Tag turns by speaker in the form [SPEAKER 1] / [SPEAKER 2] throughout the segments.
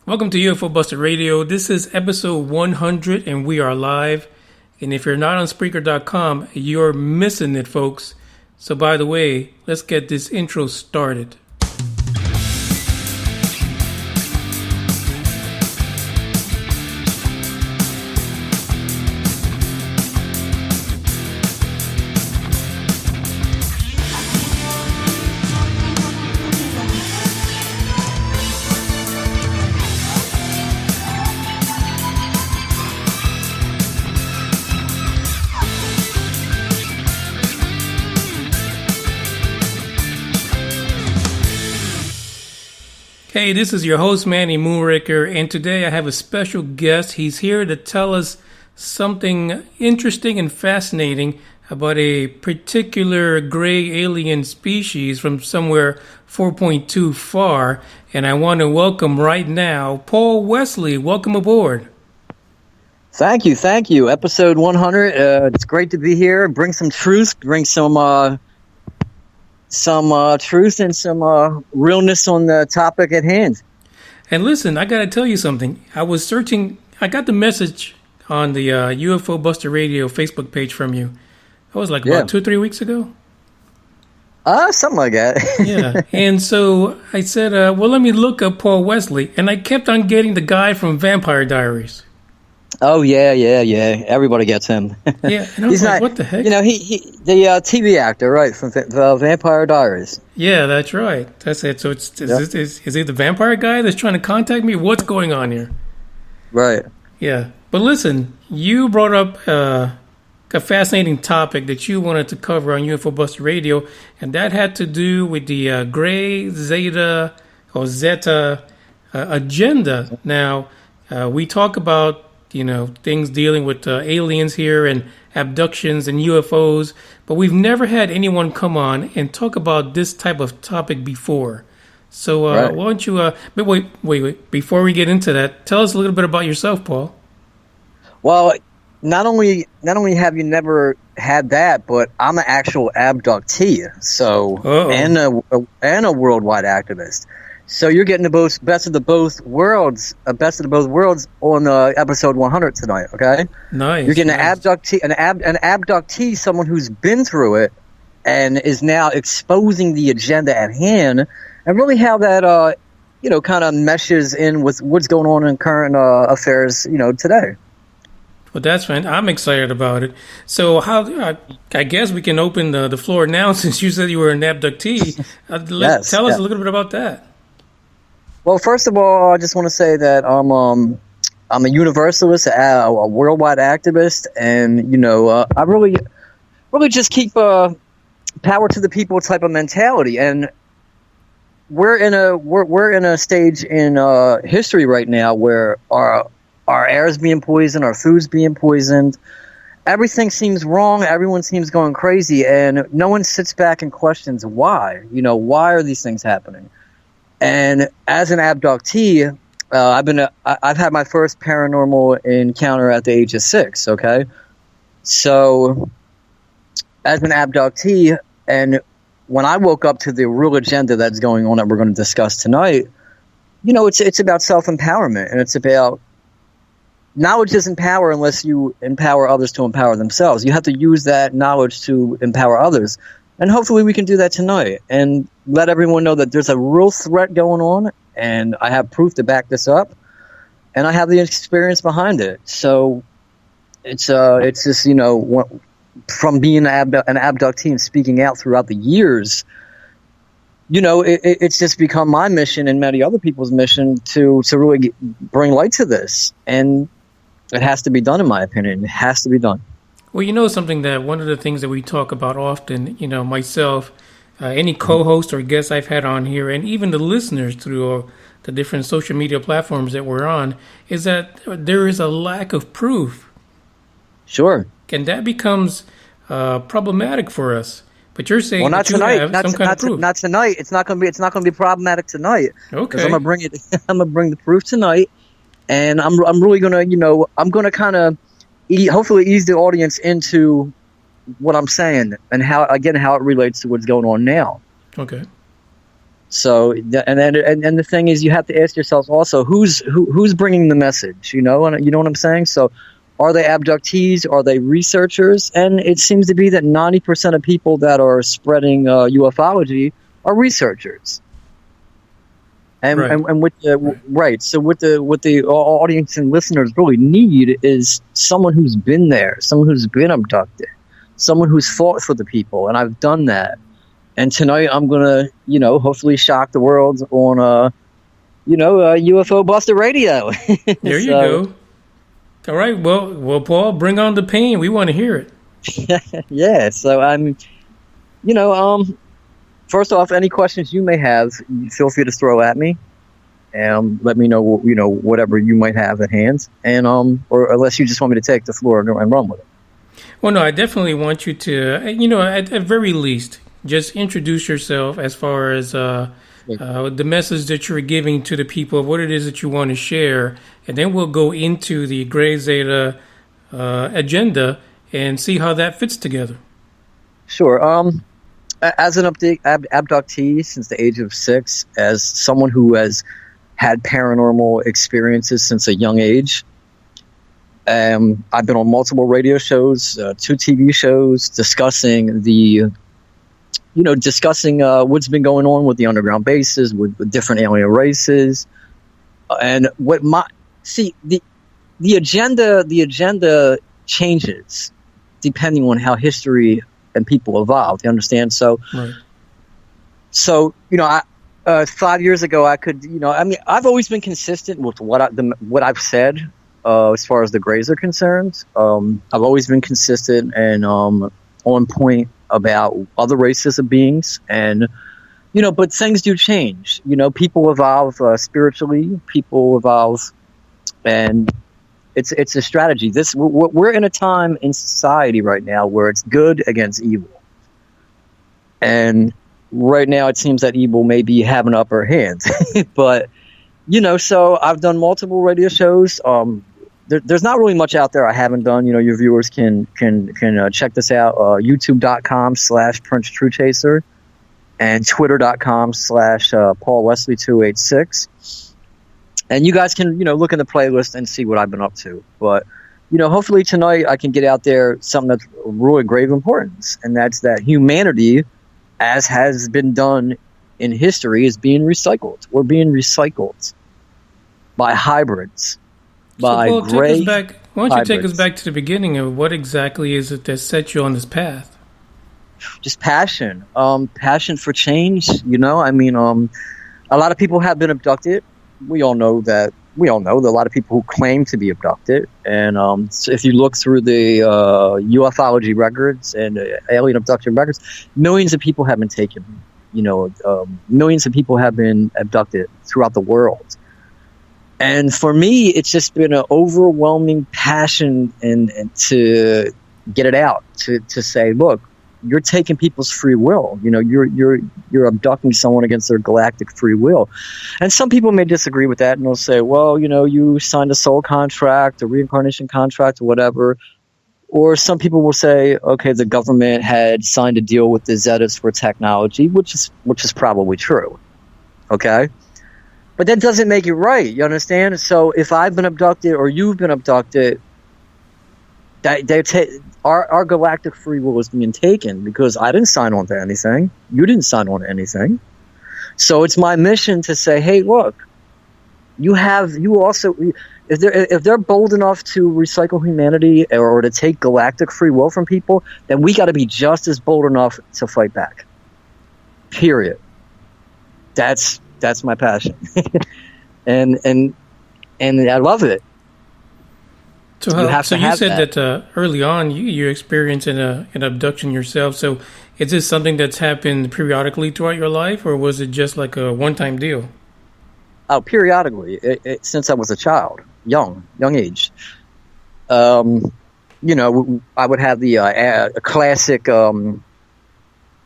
[SPEAKER 1] Welcome to UFO Buster Radio. This is episode 100 and we are live. And if you're not on Spreaker.com, you're missing it, folks. So by the way, let's get this intro started. Hey, this is your host, Manny Moonraker, and today I have a special guest. He's here to tell us something interesting and fascinating about a particular gray alien species from somewhere 4.2 far. And I want to welcome right now Paul Wesley. Welcome aboard.
[SPEAKER 2] Thank you. Episode 100. It's great to be here. Bring some truth, bring some truth and some realness on the topic at hand.
[SPEAKER 1] And listen, I got to tell you something. I was searching. I got the message on the UFO Buster Radio Facebook page from you. That was like about 2 or 3 weeks ago.
[SPEAKER 2] Something like that.
[SPEAKER 1] Yeah. And so I said, well, let me look up Paul Wesley. And I kept on getting the guy from Vampire Diaries.
[SPEAKER 2] Oh, yeah. Everybody gets him.
[SPEAKER 1] Yeah, and I was like, what the heck?
[SPEAKER 2] You know, he the TV actor, right, from Vampire Diaries.
[SPEAKER 1] Yeah, that's right. That's it. So is he the vampire guy that's trying to contact me? What's going on here?
[SPEAKER 2] Right.
[SPEAKER 1] Yeah. But listen, you brought up a fascinating topic that you wanted to cover on UFO Buster Radio, and that had to do with the Grey Zeta or Zeta Agenda. Now, we talk about things dealing with aliens here and abductions and UFOs, but we've never had anyone come on and talk about this type of topic before. So Why don't you, but wait, before we get into that, tell us a little bit about yourself, Paul.
[SPEAKER 2] Well, not only have you never had that, but I'm an actual abductee, and a worldwide activist. So you're getting the best of both worlds on episode 100 tonight. Okay,
[SPEAKER 1] nice.
[SPEAKER 2] You're getting an abductee, someone who's been through it and is now exposing the agenda at hand, and really how that kind of meshes in with what's going on in current affairs today.
[SPEAKER 1] Well, that's fine. I'm excited about it. So I guess we can open the floor now since you said you were an abductee. Tell us a little bit about that.
[SPEAKER 2] Well, first of all, I just want to say that I'm a universalist, a worldwide activist, and I really just keep power to the people type of mentality. And we're in a stage in history right now where our air is being poisoned, our food's being poisoned. Everything seems wrong. Everyone seems going crazy, and no one sits back and questions why. Why are these things happening? And as an abductee, I've had my first paranormal encounter at the age of 6. Okay, so as an abductee, and when I woke up to the real agenda that's going on that we're going to discuss tonight, it's about self-empowerment, and it's about knowledge isn't power unless you empower others to empower themselves. You have to use that knowledge to empower others. And hopefully we can do that tonight and let everyone know that there's a real threat going on, and I have proof to back this up, and I have the experience behind it. So it's just, from being an abductee and speaking out throughout the years, it's just become my mission and many other people's mission to really bring light to this. And it has to be done, in my opinion. It has to be done.
[SPEAKER 1] Well, something that one of the things that we talk about often, myself, any co-host or guest I've had on here, and even the listeners through the different social media platforms that we're on, is that there is a lack of proof.
[SPEAKER 2] Sure.
[SPEAKER 1] And that becomes problematic for us. But you're saying
[SPEAKER 2] not
[SPEAKER 1] that you
[SPEAKER 2] tonight.
[SPEAKER 1] have some kind of proof.
[SPEAKER 2] Not tonight. It's not going to be problematic tonight.
[SPEAKER 1] Okay.
[SPEAKER 2] I'm gonna bring the proof tonight, and I'm really gonna I'm gonna kind of hopefully ease the audience into what I'm saying and how it relates to what's going on now.
[SPEAKER 1] Okay.
[SPEAKER 2] So, and the thing is, you have to ask yourself also, who's bringing the message, you know what I'm saying? So, are they abductees? Are they researchers? And it seems to be that 90% of people that are spreading ufology are researchers. And
[SPEAKER 1] Right.
[SPEAKER 2] and with the right, so what the audience and listeners really need is someone who's been there, someone who's been abducted, someone who's fought for the people, and I've done that. And tonight I'm gonna, hopefully shock the world on UFO Buster Radio.
[SPEAKER 1] There you go. All right. Well, Paul, bring on the pain. We want to hear it.
[SPEAKER 2] Yeah. So first off, any questions you may have, feel free to throw at me, and let me know, whatever you might have at hand, and or unless you just want me to take the floor and run with it.
[SPEAKER 1] Well, no, I definitely want you to, at very least, just introduce yourself as far as the message that you're giving to the people, what it is that you want to share, and then we'll go into the Grey Zeta agenda and see how that fits together.
[SPEAKER 2] Sure. As an abductee since the age of 6, as someone who has had paranormal experiences since a young age, I've been on multiple radio shows, 2 TV shows, discussing what's been going on with the underground bases, with different alien races, and the agenda changes depending on how history and people evolve. You understand? So,
[SPEAKER 1] right.
[SPEAKER 2] So 5 years ago, I've always been consistent with what I've said as far as the Greys are concerned. I've always been consistent and on point about other races of beings, and but things do change. People evolve spiritually. People evolve, and it's a strategy. We're in a time in society right now where it's good against evil, and right now it seems that evil may be having upper hand. But so I've done multiple radio shows. There's not really much out there I haven't done. Your viewers can check this out. YouTube.com/Prince Truth Chaser and Twitter.com/Paul Wesley 286. And you guys can, look in the playlist and see what I've been up to. But, hopefully tonight I can get out there something that's really grave importance. And that's that humanity, as has been done in history, is being recycled. We're being recycled by hybrids. By
[SPEAKER 1] Paul,
[SPEAKER 2] gray
[SPEAKER 1] why don't you take us
[SPEAKER 2] hybrids.
[SPEAKER 1] back to the beginning of what exactly is it that set you on this path?
[SPEAKER 2] Just passion. Passion for change. A lot of people have been abducted. We all know that a lot of people who claim to be abducted. And so if you look through the ufology records and alien abduction records, millions of people have been taken. Millions of people have been abducted throughout the world. And for me, it's just been an overwhelming passion and to get it out, to say, look, you're taking people's free will. You're abducting someone against their galactic free will. And some people may disagree with that, and they'll say, well, you signed a soul contract, a reincarnation contract, or whatever. Or some people will say, okay, the government had signed a deal with the Zetas for technology, which is probably true. Okay? But that doesn't make it right, you understand? So if I've been abducted or you've been abducted, our galactic free will is being taken because I didn't sign on to anything. You didn't sign on to anything. So it's my mission to say, hey, look, if they're bold enough to recycle humanity or to take galactic free will from people, then we got to be just as bold enough to fight back. Period. That's my passion. and I love it.
[SPEAKER 1] So you said that early on you experienced an abduction yourself. So is this something that's happened periodically throughout your life, or was it just like a one-time deal?
[SPEAKER 2] Oh, periodically, since I was a child, young age. I would have the classic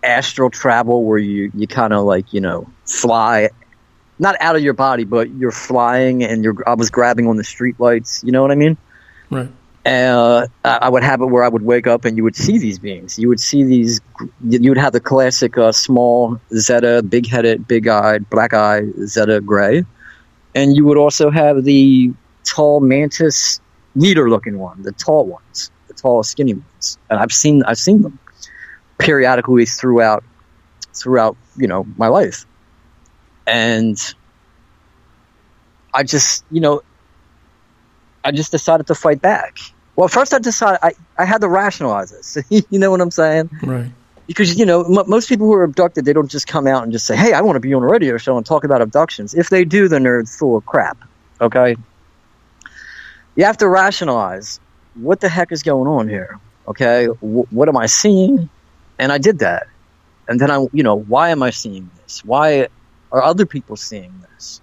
[SPEAKER 2] astral travel where you kind of fly, not out of your body, but you're flying and I was grabbing on the street lights. You know what I mean?
[SPEAKER 1] Right.
[SPEAKER 2] I would have it where I would wake up and you would see these beings. You would see these. You would have the classic small Zeta, big-headed, big-eyed, black-eyed Zeta Grey, and you would also have the tall mantis leader-looking one, the tall ones, the tall, skinny ones. And I've seen them periodically throughout my life, and I just decided to fight back. Well, first I decided I had to rationalize this. You know what I'm saying?
[SPEAKER 1] Right.
[SPEAKER 2] Because, most people who are abducted, they don't just come out and just say, hey, I want to be on a radio show and talk about abductions. If they do, then they're full of crap. Okay? You have to rationalize what the heck is going on here. Okay? What am I seeing? And I did that. And then why am I seeing this? Why are other people seeing this?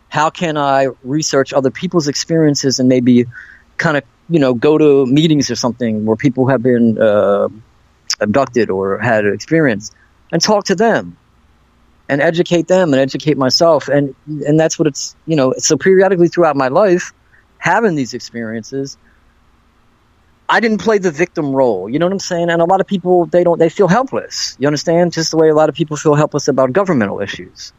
[SPEAKER 2] How can I research other people's experiences and maybe kind of, go to meetings or something where people have been abducted or had an experience and talk to them and educate them and educate myself. And that's what it's, so periodically throughout my life, having these experiences, I didn't play the victim role. You know what I'm saying? And a lot of people, they feel helpless. You understand? Just the way a lot of people feel helpless about governmental issues.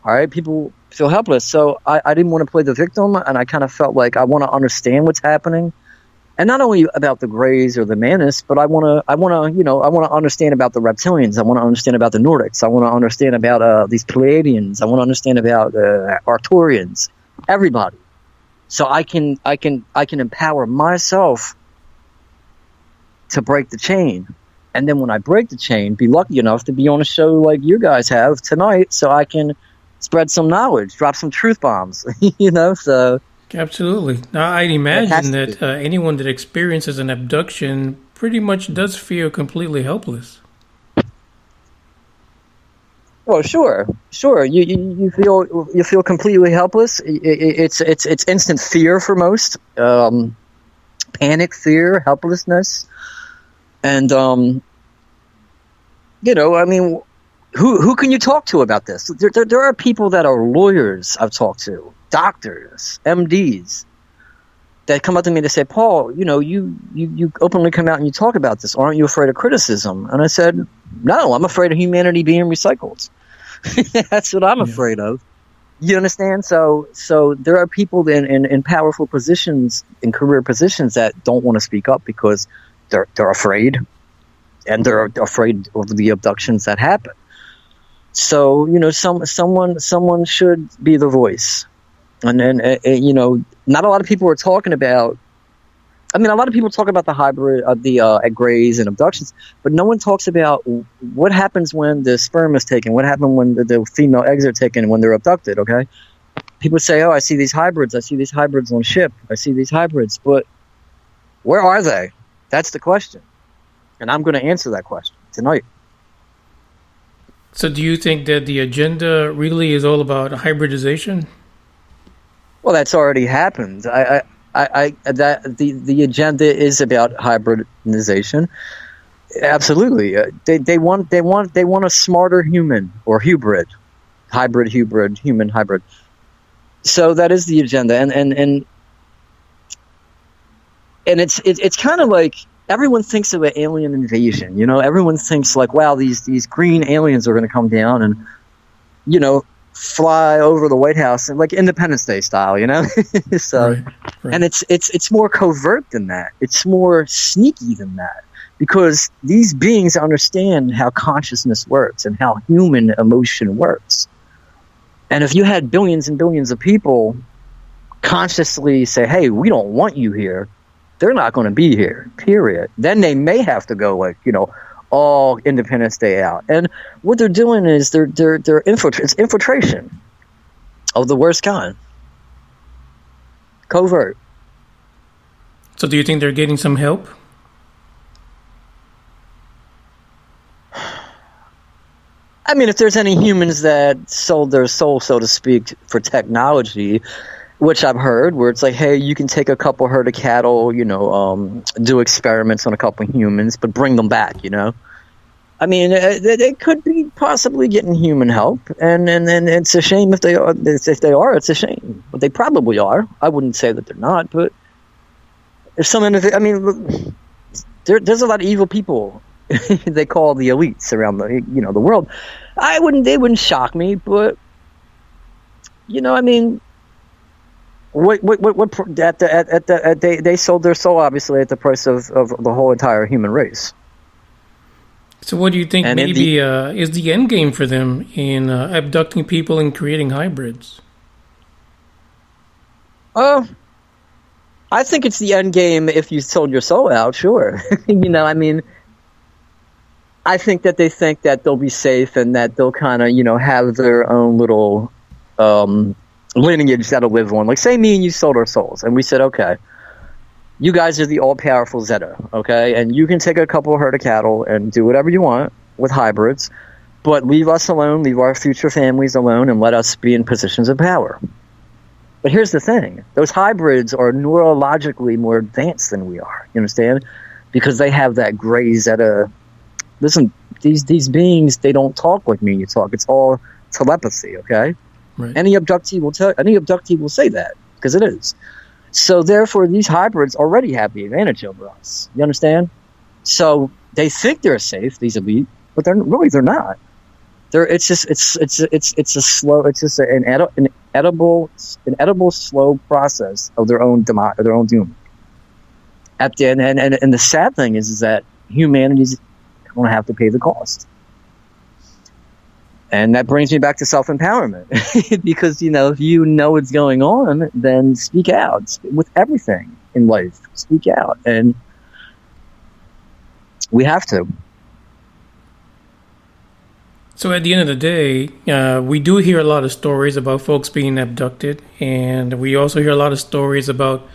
[SPEAKER 2] All right, people feel helpless. So I didn't want to play the victim, and I kind of felt like I want to understand what's happening, and not only about the Greys or the Mantis, but I want to understand about the reptilians. I want to understand about the Nordics. I want to understand about these Pleiadians. I want to understand about Arcturians. Everybody, so I can empower myself to break the chain. And then when I break the chain, be lucky enough to be on a show like you guys have tonight, so I can spread some knowledge, drop some truth bombs, so.
[SPEAKER 1] Absolutely. Now, I'd imagine that anyone that experiences an abduction pretty much does feel completely helpless.
[SPEAKER 2] Well, sure. You feel completely helpless. It's instant fear for most, panic, fear, helplessness, and Who can you talk to about this? There are people that are lawyers I've talked to, doctors, MDs, that come up to me to say, Paul, you openly come out and you talk about this. Aren't you afraid of criticism? And I said, no, I'm afraid of humanity being recycled. That's what I'm afraid of. You understand? So there are people in powerful positions, in career positions, that don't want to speak up because they're afraid, and they're afraid of the abductions that happen. So, someone should be the voice. And not a lot of people are talking about, a lot of people talk about the hybrid of the Greys and abductions, but no one talks about what happens when the sperm is taken, what happens when the female eggs are taken when they're abducted, okay? People say, oh, I see these hybrids on ship, I see these hybrids, but where are they? That's the question. And I'm going to answer that question tonight.
[SPEAKER 1] So do you think that the agenda really is all about hybridization?
[SPEAKER 2] Well, that's already happened. The agenda is about hybridization. Absolutely. They want a smarter human, or hybrid, human hybrid. So that is the agenda, and it's kind of like, everyone thinks of an alien invasion, everyone thinks like, wow, these green aliens are going to come down and, fly over the White House, and like Independence Day style, so, right. And it's more covert than that. It's more sneaky than that, because these beings understand how consciousness works and how human emotion works. And if you had billions and billions of people consciously say, hey, we don't want you here, they're not going to be here, period. Then they may have to go all Independence Day out. And what they're doing is it's infiltration of the worst kind. Covert.
[SPEAKER 1] So do you think they're getting some help?
[SPEAKER 2] If there's any humans that sold their soul, so to speak, for technology, which I've heard, where it's like, hey, you can take a couple herd of cattle, do experiments on a couple humans, but bring them back, they could be possibly getting human help, and it's a shame if they are. It's a shame, but they probably are. I wouldn't say that they're not, but If some I mean, look, there's a lot of evil people. They call the elites around the world. They wouldn't shock me, but I mean, what they sold their soul obviously at the price of the whole entire human race.
[SPEAKER 1] So what do you think maybe is the end game for them in abducting people and creating hybrids?
[SPEAKER 2] I think it's the end game if you sold your soul out, sure. I mean, I think that they think that they'll be safe and that they'll kind of, have their own little lineage that'll live on. Like, say me and you sold our souls, and we said, okay, you guys are the all-powerful Zeta, okay? And you can take a couple of herd of cattle and do whatever you want with hybrids, but leave us alone, leave our future families alone, and let us be in positions of power. But here's the thing. Those hybrids are neurologically more advanced than we are, you understand? Because they have that Grey Zeta. Listen, these beings, they don't talk like me and you talk. It's all telepathy, okay?
[SPEAKER 1] Right.
[SPEAKER 2] Any abductee will say that, because it is. So therefore, these hybrids already have the advantage over us. You understand? So they think they're safe, these elite, but they're not. It's an edible slow process of their own demise, their own doom. At the end, and the sad thing is that humanity's going to have to pay the cost. And that brings me back to self-empowerment, because if you know what's going on, then speak out with everything in life. Speak out, and we have to.
[SPEAKER 1] So at the end of the day, we do hear a lot of stories about folks being abducted, and we also hear a lot of stories about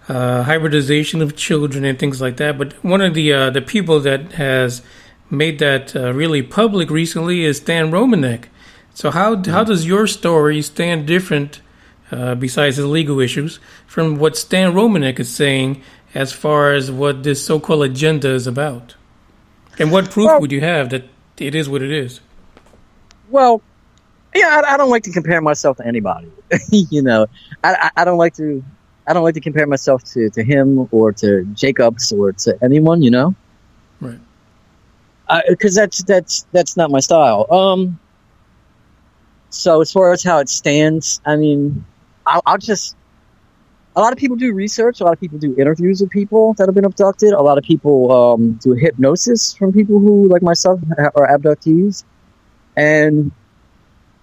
[SPEAKER 1] hybridization of children and things like that. But one of the people that has made that really public recently is Stan Romanek. So how does your story stand different, besides the legal issues, from what Stan Romanek is saying as far as what this so-called agenda is about? And what proof would you have that it is what it is?
[SPEAKER 2] Well, I don't like to compare myself to anybody. I don't like to compare myself to him or to Jacobs or to anyone.
[SPEAKER 1] Right.
[SPEAKER 2] Because that's not my style. So as far as how it stands, I mean, I'll just. A lot of people do research. A lot of people do interviews with people that have been abducted. A lot of people do hypnosis from people who, like myself, are abductees. And,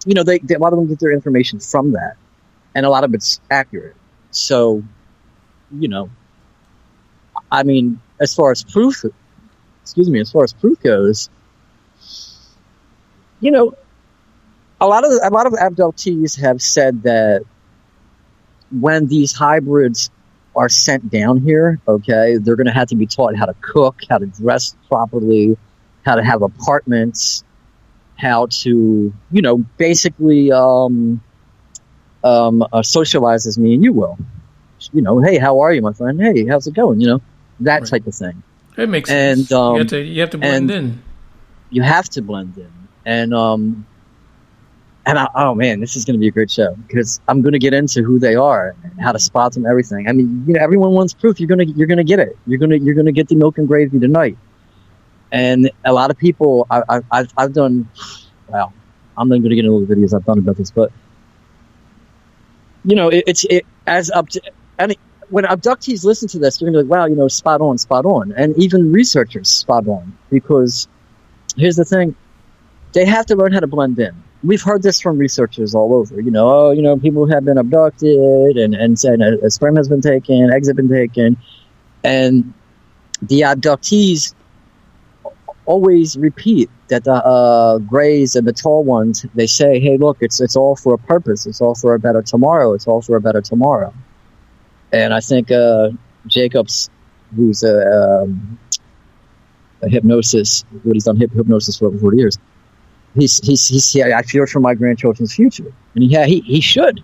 [SPEAKER 2] a lot of them get their information from that. And a lot of it's accurate. So, I mean, as far as proof goes, a lot of abductees have said that when these hybrids are sent down here, okay, they're going to have to be taught how to cook, how to dress properly, how to have apartments, how to, basically socialize as me and you will. Hey, how are you, my friend? Hey, how's it going? That type of thing.
[SPEAKER 1] It makes sense. And you have to blend in.
[SPEAKER 2] You have to blend in. Oh man, this is going to be a great show because I'm going to get into who they are and how to spot them, everything. I mean, everyone wants proof. You're going to get it. You're going to get the milk and gravy tonight. And a lot of people, I've done. Well, I'm not going to get into all the videos I've done about this, but when abductees listen to this, they're going to be like, wow, spot on, and even researchers spot on, because here's the thing: they have to learn how to blend in. We've heard this from researchers all over. People have been abducted and said a sperm has been taken, eggs have been taken, and the abductees always repeat that the Greys and the tall ones, they say, "Hey, look, it's all for a purpose. It's all for a better tomorrow. It's all for a better tomorrow." And I think Jacobs, who's a hypnosis, he's done hypnosis for over 40 years. I fear for my grandchildren's future, and he should.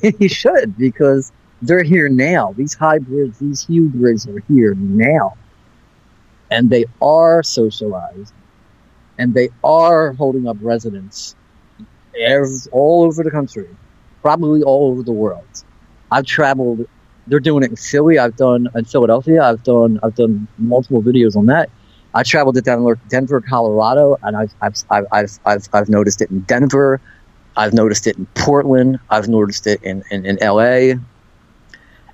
[SPEAKER 2] He should, because they're here now. These hybrids, these hybrids are here now, and they are socialized, and they are holding up residence all over the country, probably all over the world. I've traveled They're doing it in Philly. I've done in Philadelphia. I've done multiple videos on that. I traveled to Denver, Colorado, and I've noticed it in Denver. I've noticed it in Portland. I've noticed it in LA.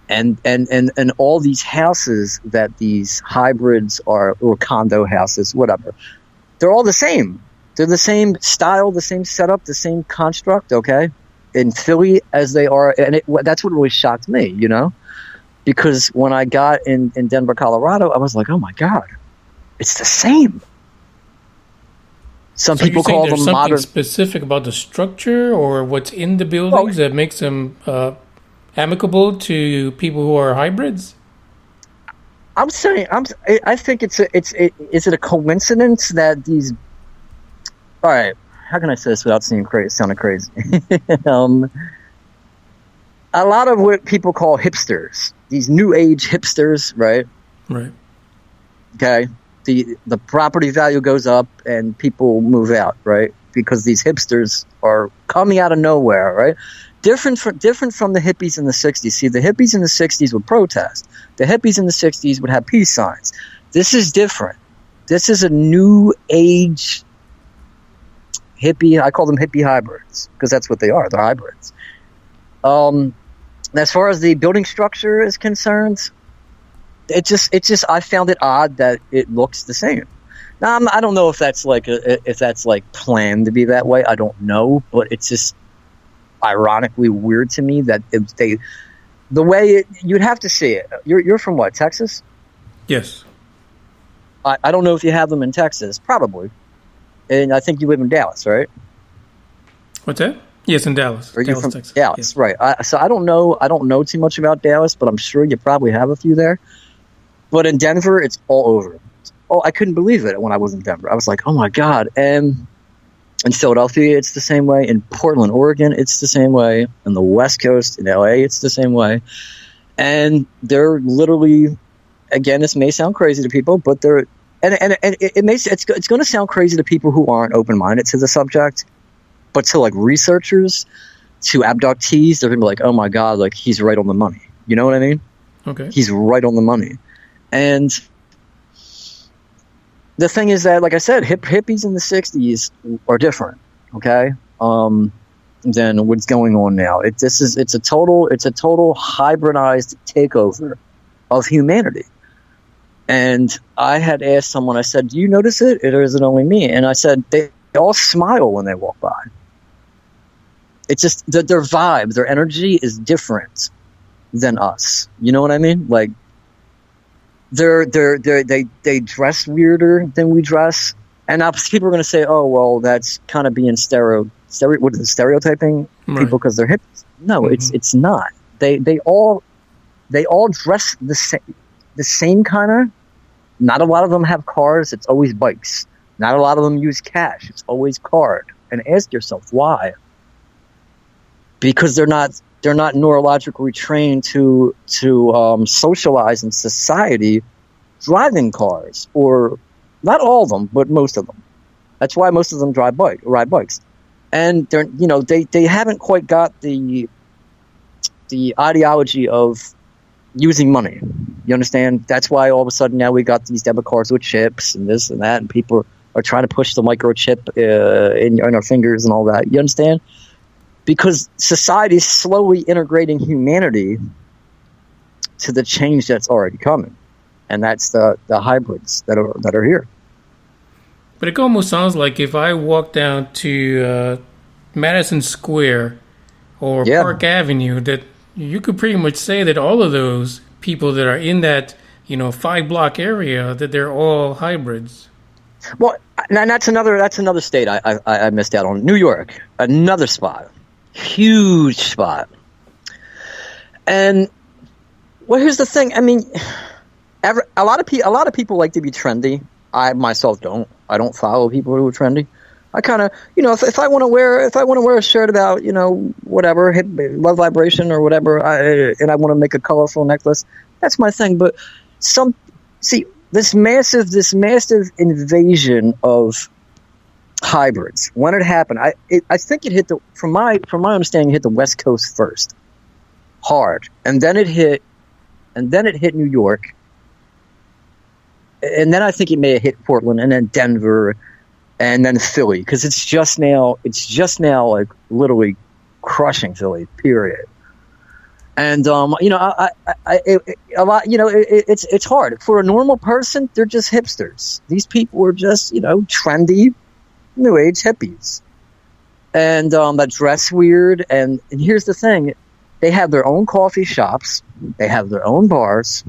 [SPEAKER 2] And all these houses that these hybrids are, or condo houses, whatever, they're all the same. They're the same style, the same setup, the same construct, okay, in Philly as they are. And that's what really shocked me, you know, because when I got in Denver, Colorado, I was like, oh, my God, it's the same. Some people call them modern.
[SPEAKER 1] Something specific about the structure or what's in the buildings that makes them amicable to people who are hybrids?
[SPEAKER 2] I think is it a coincidence that these? All right, how can I say this without sounding crazy? A lot of what people call hipsters, these new age hipsters, right?
[SPEAKER 1] Right.
[SPEAKER 2] Okay. The property value goes up and people move out, right? Because these hipsters are coming out of nowhere, right? Different from the hippies in the 60s. See, the hippies in the 60s would protest. The hippies in the 60s would have peace signs. This is different. This is a new age hippie. I call them hippie hybrids because that's what they are. They're hybrids. As far as the building structure is concerned, it just I found it odd that it looks the same. Now I don't know if that's like planned to be that way. I don't know, but it's just ironically weird to me that you'd have to see it. You're from what, Texas?
[SPEAKER 1] Yes.
[SPEAKER 2] I don't know if you have them in Texas, probably, and I think you live in Dallas, right?
[SPEAKER 1] What's that? Yes, in Dallas.
[SPEAKER 2] Are you from
[SPEAKER 1] Texas?
[SPEAKER 2] Dallas? Yes. Right. So I don't know too much about Dallas, but I'm sure you probably have a few there. But in Denver, it's all over. I couldn't believe it when I was in Denver. I was like, oh my God. And in Philadelphia, it's the same way. In Portland, Oregon, it's the same way. On the West Coast, in LA, it's the same way. And they're literally, again, this may sound crazy to people, but it's going to sound crazy to people who aren't open-minded to the subject. But to like researchers, to abductees, they're going to be like, oh my God, like he's right on the money. You know what I mean?
[SPEAKER 1] Okay. He's
[SPEAKER 2] right on the money. And the thing is that, like I said, hippies in the 60s are different, okay, than what's going on now. It's a total hybridized takeover of humanity. And I had asked someone, I said, do you notice it, or is it only me? And I said, they all smile when they walk by. It's just their vibe, their energy is different than us. You know what I mean? Like they dress weirder than we dress, and now people are going to say, "Oh, well, that's kind of being stereotyping people because they're hippies." No, it's not. They all dress the same kind of. Not a lot of them have cars. It's always bikes. Not a lot of them use cash. It's always card. And ask yourself why. Because they're not neurologically trained to socialize in society driving cars, or not all of them, but most of them. That's why most of them ride bikes, and they haven't quite got the ideology of using money. You understand? That's why all of a sudden now we got these debit cards with chips and this and that, and people are trying to push the microchip in our fingers and all that. You understand? Because society is slowly integrating humanity to the change that's already coming, and that's the hybrids that are here.
[SPEAKER 1] But it almost sounds like if I walk down to Madison Square or Park Avenue, that you could pretty much say that all of those people that are in that 5-block area, that they're all hybrids.
[SPEAKER 2] Well, and that's another state I missed out on. New York, another spot. Huge spot. And well, here's the thing. I mean, a lot of people like to be trendy. I myself don't. I don't follow people who are trendy. I kind of, if I want to wear a shirt about, whatever, love vibration or whatever, and I want to make a colorful necklace, that's my thing. But this massive invasion of hybrids, when it happened, I think it hit from my understanding, it hit the West Coast first, hard, and then it hit and then it hit New York, and then I think it may have hit Portland, and then Denver, and then Philly, because it's just now like literally crushing Philly. Period. And it's hard for a normal person. They're just hipsters. These people are just trendy, new age hippies, and that dress weird. And here's the thing: they have their own coffee shops, they have their own bars,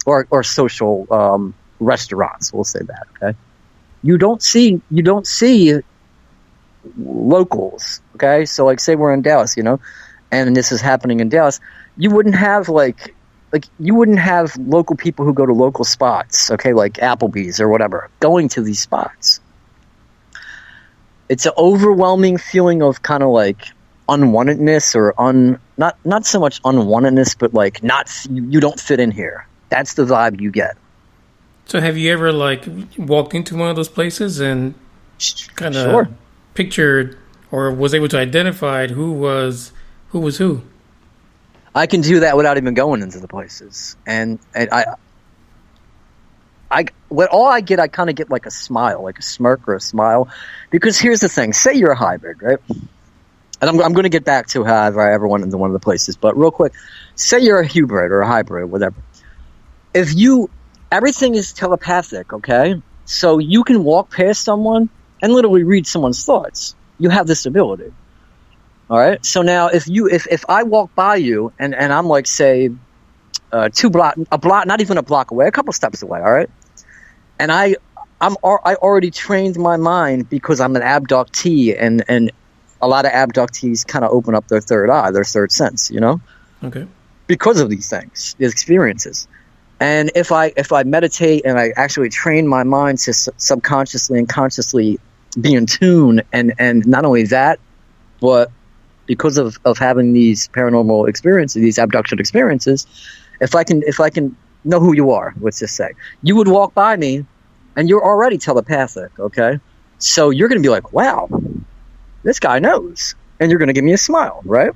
[SPEAKER 2] or social restaurants. We'll say that. Okay, you don't see locals. Okay, so like say we're in Dallas, and this is happening in Dallas, you wouldn't have you wouldn't have local people who go to local spots, okay, like Applebee's or whatever, going to these spots. It's an overwhelming feeling of kind of like unwantedness, or not so much unwantedness, but like you don't fit in here. That's the vibe you get.
[SPEAKER 1] So have you ever walked into one of those places and kind of pictured or was able to identify who was who?
[SPEAKER 2] I can do that without even going into the places, and all I get, I kind of get like a smile, like a smirk or a smile, because here's the thing: say you're a hybrid, right? And I'm going to get back to how I ever went into one of the places, but real quick, say you're a hybrid or a hybrid, whatever. Everything is telepathic, okay? So you can walk past someone and literally read someone's thoughts. You have this ability. All right. So now, if I walk by you and I'm like, say, a block, not even a block away, a couple steps away. All right. And I already trained my mind because I'm an abductee, and a lot of abductees kind of open up their third eye, their third sense,
[SPEAKER 1] Okay.
[SPEAKER 2] Because of these things, these experiences. And if I meditate and I actually train my mind to subconsciously and consciously be in tune, and not only that, but because of having these paranormal experiences, these abduction experiences, if I can know who you are, let's just say, you would walk by me and you're already telepathic, okay? So you're going to be like, wow, this guy knows. And you're going to give me a smile, right?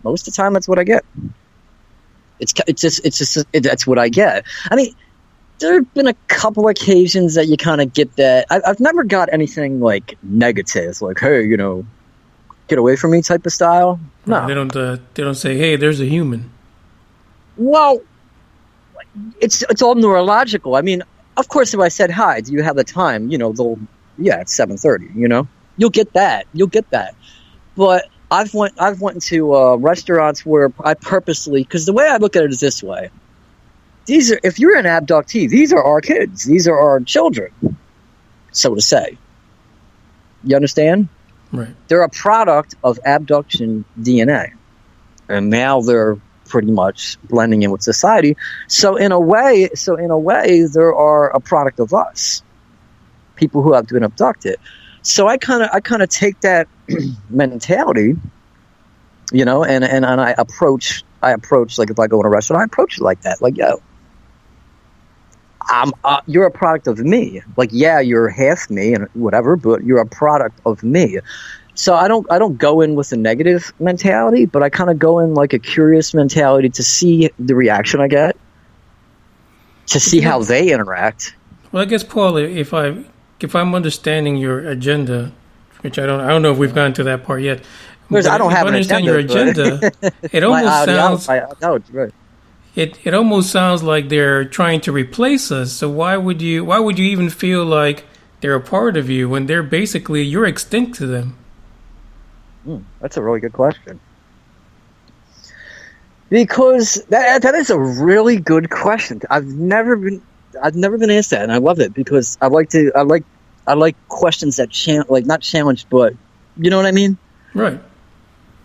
[SPEAKER 2] Most of the time, that's what I get. It's just that's what I get. I mean, there have been a couple occasions that you kind of get that. I've never got anything like negative, like, hey, get away from me type of style. No,
[SPEAKER 1] they don't say, hey, there's a human.
[SPEAKER 2] Well, it's all neurological. I mean, of course, if I said, hi, do you have the time? It's 7:30. You'll get that. But I've went to restaurants where I purposely, because the way I look at it is this way: if you're an abductee, these are our kids, these are our children, so to say. You understand?
[SPEAKER 1] Right.
[SPEAKER 2] They're a product of abduction DNA, and now they're pretty much blending in with society. So in a way, there are a product of us, people who have been abducted. So I kind of take that mentality, and I approach like if I go in a restaurant, I approach it like that, like, yo, you're a product of me. Like, yeah, you're half me and whatever, but you're a product of me. So I don't go in with a negative mentality, but I kind of go in like a curious mentality to see the reaction I get, to see how they interact.
[SPEAKER 1] Well, I guess, Paul, if I'm understanding your agenda, which I don't know if we've gotten to that part yet.
[SPEAKER 2] I don't have an
[SPEAKER 1] agenda. Your agenda, it almost sounds.
[SPEAKER 2] Right.
[SPEAKER 1] It almost sounds like they're trying to replace us. So why would you even feel like they're a part of you when they're basically you're extinct to them?
[SPEAKER 2] That's a really good question. Because that is a really good question. I've never been asked that, and I love it because I like questions that not challenge, but you know what I mean?
[SPEAKER 1] Right.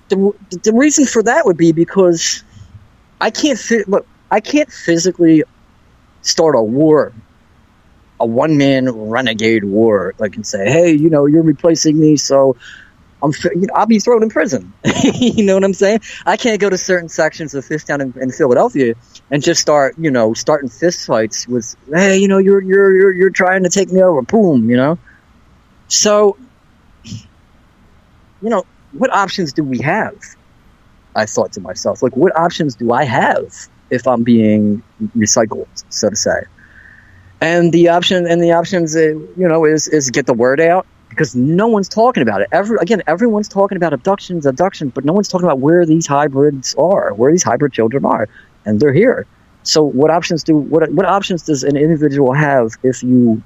[SPEAKER 2] The reason for that would be because I can't physically start a war, a one-man renegade war, like, and say, hey, you're replacing me, so I'll be thrown in prison. You know what I'm saying? I can't go to certain sections of Fishtown in Philadelphia and just starting fist fights with, hey, you're trying to take me over, boom, So, what options do we have? I thought to myself, like, what options do I have if I'm being recycled, so to say. And the options, is get the word out, because no one's talking about it. Everyone's talking about abductions, but no one's talking about where these hybrids are, where these hybrid children are, and they're here. So what options does an individual have if you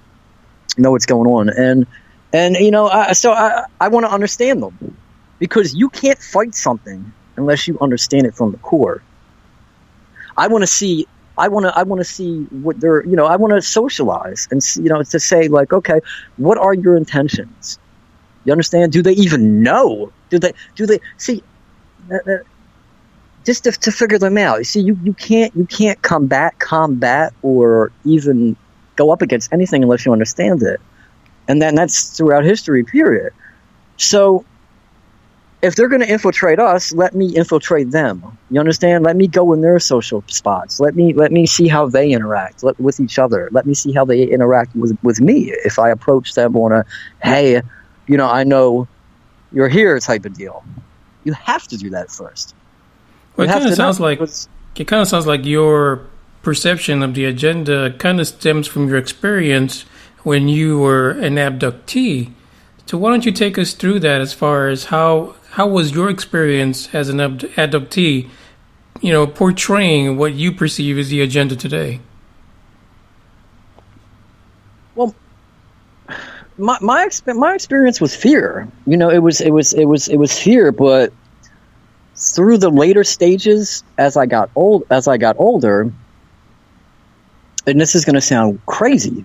[SPEAKER 2] know what's going on? And I want to understand them, because you can't fight something unless you understand it from the core. I want to see what they're, I want to socialize and see, to say, like, okay, what are your intentions? You understand? Do they even know? Do they see? Just to figure them out. You see, you can't combat or even go up against anything unless you understand it. And then that's throughout history, period. So if they're going to infiltrate us, let me infiltrate them. You understand? Let me go in their social spots. Let me see how they interact with each other. Let me see how they interact with me. If I approach them on a, hey, I know you're here type of deal. You have to do that first.
[SPEAKER 1] Well, it kind of sounds like your perception of the agenda kind of stems from your experience when you were an abductee. So why don't you take us through that, as far as how was your experience as an abductee, portraying what you perceive as the agenda today?
[SPEAKER 2] Well, my experience was fear. It was fear, but through the later stages, as I got older, and this is going to sound crazy,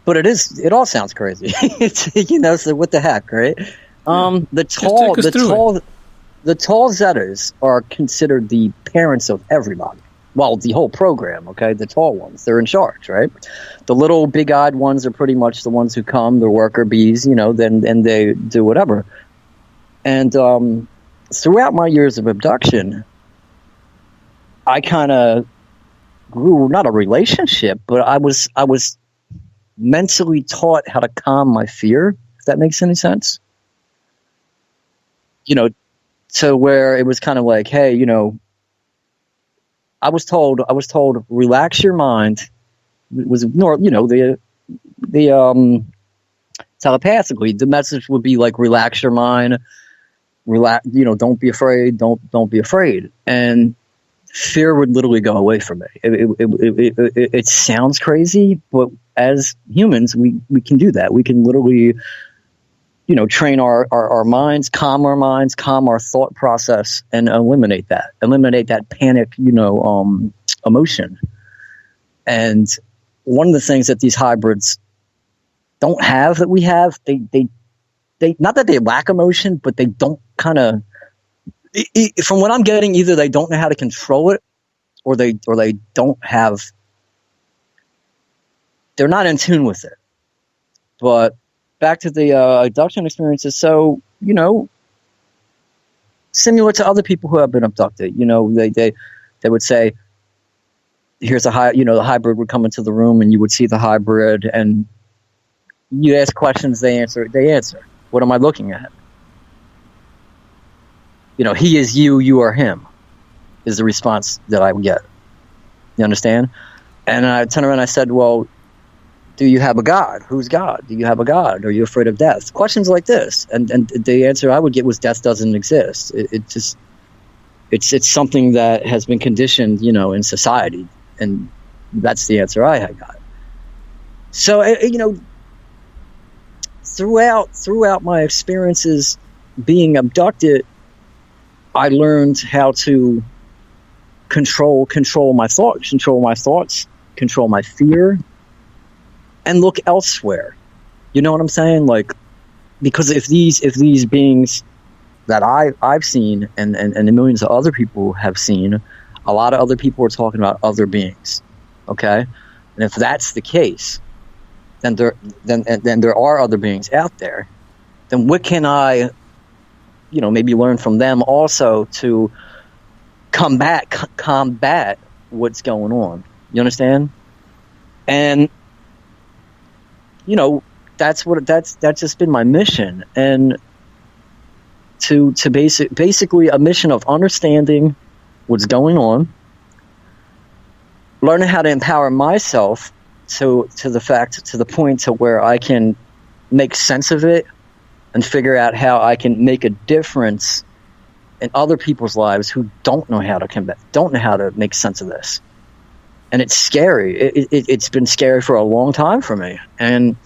[SPEAKER 2] but it all sounds crazy. So what the heck, right? The tall Zetas are considered the parents of everybody. Well, the whole program, okay? The tall ones, they're in charge, right? The little big-eyed ones are pretty much the ones who come, the worker bees, then they do whatever. And throughout my years of abduction, I kind of grew, not a relationship, but I was mentally taught how to calm my fear, if that makes any sense. To where it was kind of like, hey, I was told, relax your mind. It was telepathically, the message would be like, relax your mind, don't be afraid, don't be afraid. And fear would literally go away from me. It sounds crazy, but as humans, we can do that. We can literally, train our minds, calm our thought process, and eliminate that panic, emotion. And one of the things that these hybrids don't have that we have, they not that they lack emotion, but they don't kind of, from what I'm getting, either they don't know how to control it, or they don't have, they're not in tune with it. But back to the abduction experiences. So, similar to other people who have been abducted, they would say, here's the hybrid would come into the room, and you would see the hybrid, and you ask questions, they answer. What am I looking at? He is you, you are him, is the response that I would get. You understand? And I turned around and I said, well, do you have a God? Who's God? Do you have a God? Are you afraid of death? Questions like this. And the answer I would get was, death doesn't exist. It's something that has been conditioned, in society. And that's the answer I had got. So, throughout my experiences being abducted, I learned how to control my thoughts, control my fear, and look elsewhere. You know what I'm saying? Like, because if these beings that I've seen and millions of other people have seen, a lot of other people are talking about other beings. Okay? And if that's the case, then there are other beings out there. Then what can I, maybe learn from them also to combat what's going on? You understand? And that's just been my mission, and to basically a mission of understanding what's going on, learning how to empower myself to the point to where I can make sense of it and figure out how I can make a difference in other people's lives who don't know how to make sense of this. And it's scary. It's been scary for a long time for me. And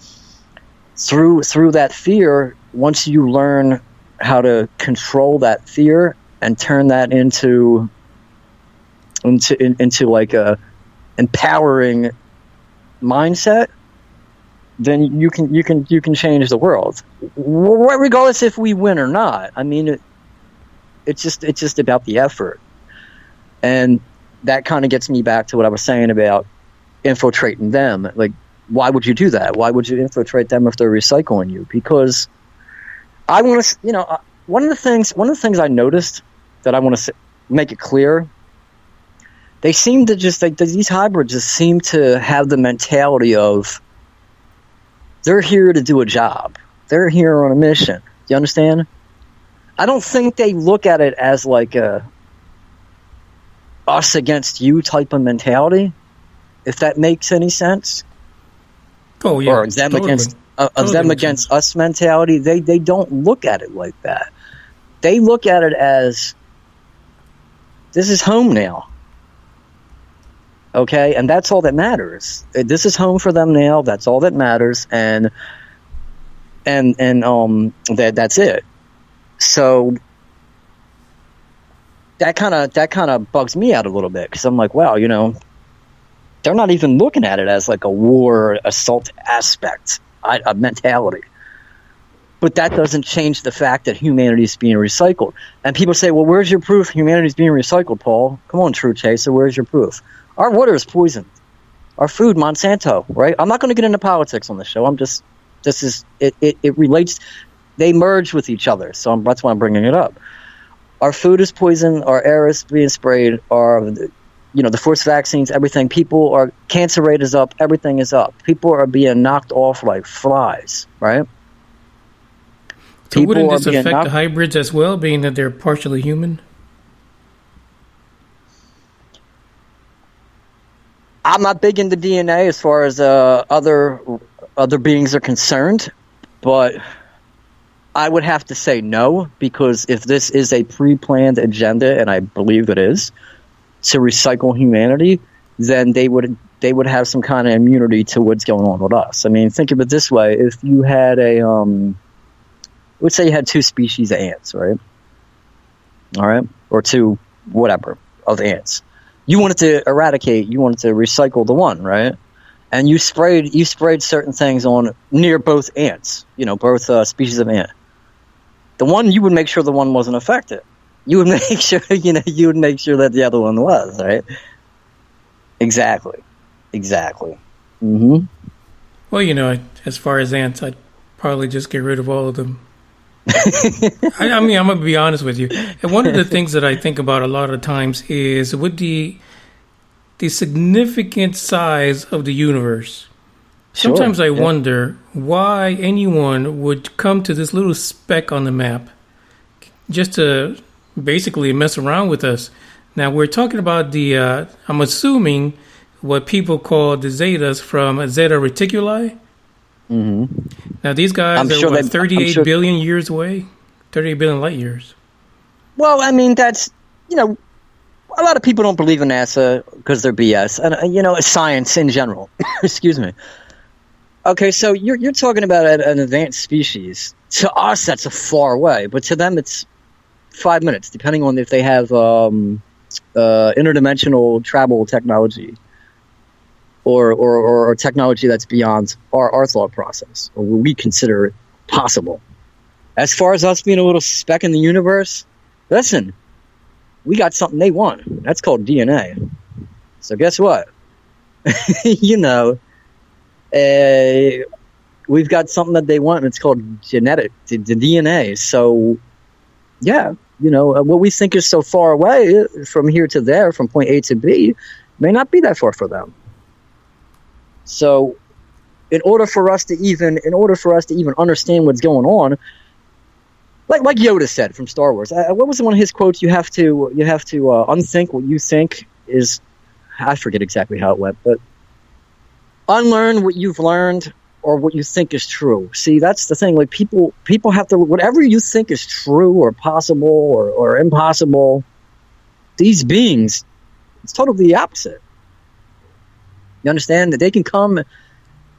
[SPEAKER 2] through that fear, once you learn how to control that fear and turn that into like a empowering mindset, then you can change the world, regardless if we win or not. I mean, it's just about the effort, and that kind of gets me back to what I was saying about infiltrating them. Like, why would you do that? Why would you infiltrate them if they're recycling you? Because I want to, one of the things I noticed that I want to make it clear. They seem to just, like, these hybrids just seem to have the mentality of they're here to do a job. They're here on a mission. Do you understand? I don't think they look at it as like a us against you type of mentality, if that makes any sense.
[SPEAKER 1] Oh, yeah.
[SPEAKER 2] Or them against us mentality. They don't look at it like that. They look at it as, this is home now. Okay, and that's all that matters. This is home for them now. That's all that matters, and that's it. So that kind of bugs me out a little bit, because I'm like, wow, they're not even looking at it as like a war assault aspect, a mentality. But that doesn't change the fact that humanity is being recycled. And people say, well, where's your proof humanity is being recycled, Paul? Come on, Truth Chaser, where's your proof? Our water is poisoned. Our food, Monsanto, right? I'm not going to get into politics on the show. It relates. They merge with each other, so that's why I'm bringing it up. Our food is poisoned. Our air is being sprayed. The forced vaccines, everything. Cancer rate is up. Everything is up. People are being knocked off like flies, right?
[SPEAKER 1] So wouldn't this affect the hybrids as well, being that they're partially human?
[SPEAKER 2] I'm not big into DNA as far as other beings are concerned, but I would have to say no, because if this is a pre-planned agenda, and I believe it is, to recycle humanity, then they would have some kind of immunity to what's going on with us. I mean, think of it this way: if you had let's say you had two species of ants, right? All right, or two whatever of ants. You wanted to recycle the one, right? And you sprayed certain things on near both ants, both species of ant. The one, you would make sure the one wasn't affected. You would make sure, that the other one was, right? Exactly. Mm-hmm.
[SPEAKER 1] Well, as far as ants, I'd probably just get rid of all of them. I mean, I'm going to be honest with you. And one of the things that I think about a lot of times is with the significant size of the universe.
[SPEAKER 2] Sure,
[SPEAKER 1] sometimes I wonder why anyone would come to this little speck on the map just to basically mess around with us. Now, we're talking about I'm assuming, what people call the Zetas from Zeta Reticuli.
[SPEAKER 2] Mm-hmm.
[SPEAKER 1] Now, these guys are 38 billion years away? 38 billion light years.
[SPEAKER 2] Well, I mean, that's, a lot of people don't believe in NASA because they're BS. And, science in general. Excuse me. Okay, so you're talking about an advanced species. To us, that's a far away. But to them, it's 5 minutes, depending on if they have interdimensional travel technology. Or technology that's beyond our thought process, or what we consider it possible. As far as us being a little speck in the universe, listen, we got something they want. That's called DNA. So guess what? We've got something that they want, and it's called genetic, the DNA. So, yeah, what we think is so far away from here to there, from point A to B, may not be that far for them. So, in order for us to even understand what's going on, like Yoda said from Star Wars, what was one of his quotes? You have to unthink what you think I forget exactly how it went, but unlearn what you've learned or what you think is true. See, that's the thing. Like people have to, whatever you think is true or possible or impossible, these beings, it's totally the opposite. You understand that they can come,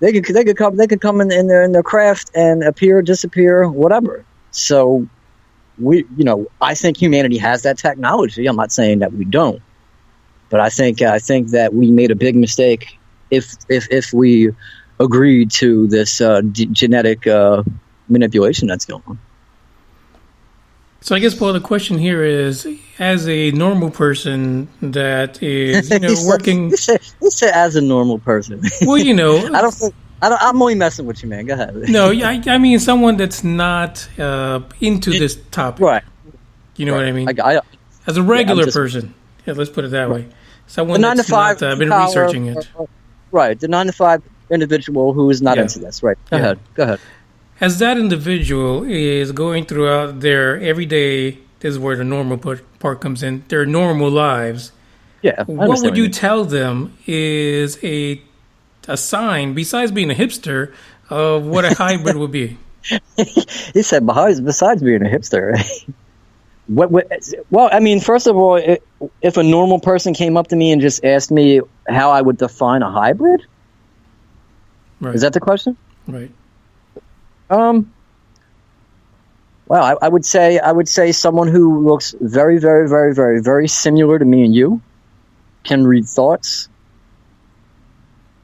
[SPEAKER 2] they can come in their craft and appear, disappear, whatever. So I think humanity has that technology. I'm not saying that we don't, but I think that we made a big mistake if we agreed to this genetic manipulation that's going on.
[SPEAKER 1] So I guess, Paul, the question here is, as a normal person that is, working...
[SPEAKER 2] You said as a normal person.
[SPEAKER 1] Well,
[SPEAKER 2] I'm only messing with you, man. Go ahead.
[SPEAKER 1] No, I mean someone that's not into this topic.
[SPEAKER 2] Right.
[SPEAKER 1] You know what I mean?
[SPEAKER 2] As
[SPEAKER 1] a regular person. Yeah, let's put it that way. Someone that's not been researching it.
[SPEAKER 2] Right. The 9-to-5 individual who is not into this. Right. Go ahead.
[SPEAKER 1] As that individual is going throughout their everyday, this is where the normal part comes in, their normal lives, what would you tell them is a sign, besides being a hipster, of what a hybrid would be?
[SPEAKER 2] He said, besides being a hipster. Well, I mean, first of all, if a normal person came up to me and just asked me how I would define a hybrid,
[SPEAKER 1] right.
[SPEAKER 2] Is that the question?
[SPEAKER 1] Right.
[SPEAKER 2] Well, I would say someone who looks very, very, very, very, very similar to me and you, can read thoughts,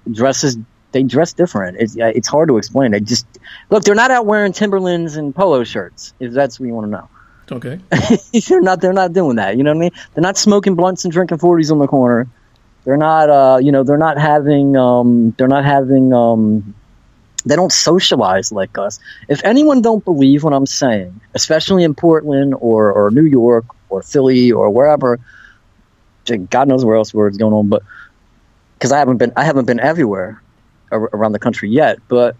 [SPEAKER 2] they dress different. It's hard to explain. They're not out wearing Timberlands and polo shirts, if that's what you want to know.
[SPEAKER 1] Okay.
[SPEAKER 2] They're not doing that. You know what I mean? They're not smoking blunts and drinking 40s on the corner. They're not, they don't socialize like us. If anyone don't believe what I'm saying, especially in Portland or New York or Philly or wherever, God knows where else it's going on, but because I haven't been everywhere around the country yet. But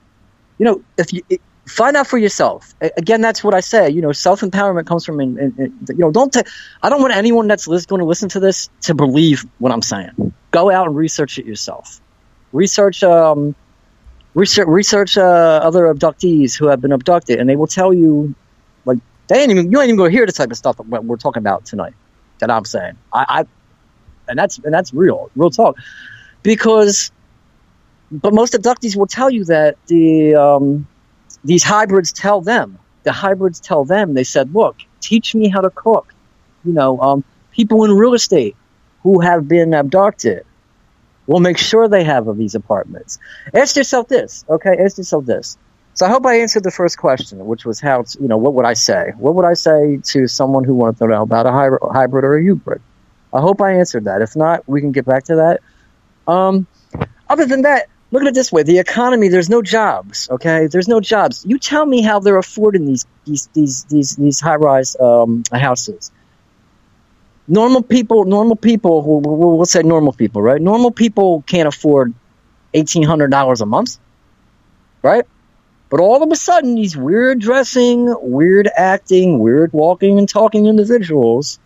[SPEAKER 2] if you find out for yourself. Again, that's what I say. Self-empowerment comes from, I don't want anyone that's going to listen to this to believe what I'm saying. Go out and research it yourself. Research other abductees who have been abducted, and they will tell you, like, you ain't even going to hear the type of stuff that we're talking about tonight that I'm saying. And that's real talk, but most abductees will tell you that these hybrids tell them. They said, look, teach me how to cook. People in real estate who have been abducted will make sure they have these apartments. Ask yourself this, okay? So I hope I answered the first question, which was what would I say? What would I say to someone who wanted to know about a hybrid or a hybrid? I hope I answered that. If not, we can get back to that. Other than that, look at it this way: the economy. There's no jobs. Okay, there's no jobs. You tell me how they're affording these high-rise houses. Normal people who we'll say normal people, right? Normal people can't afford $1,800 a month, right? But all of a sudden, these weird dressing, weird acting, weird walking and talking individuals,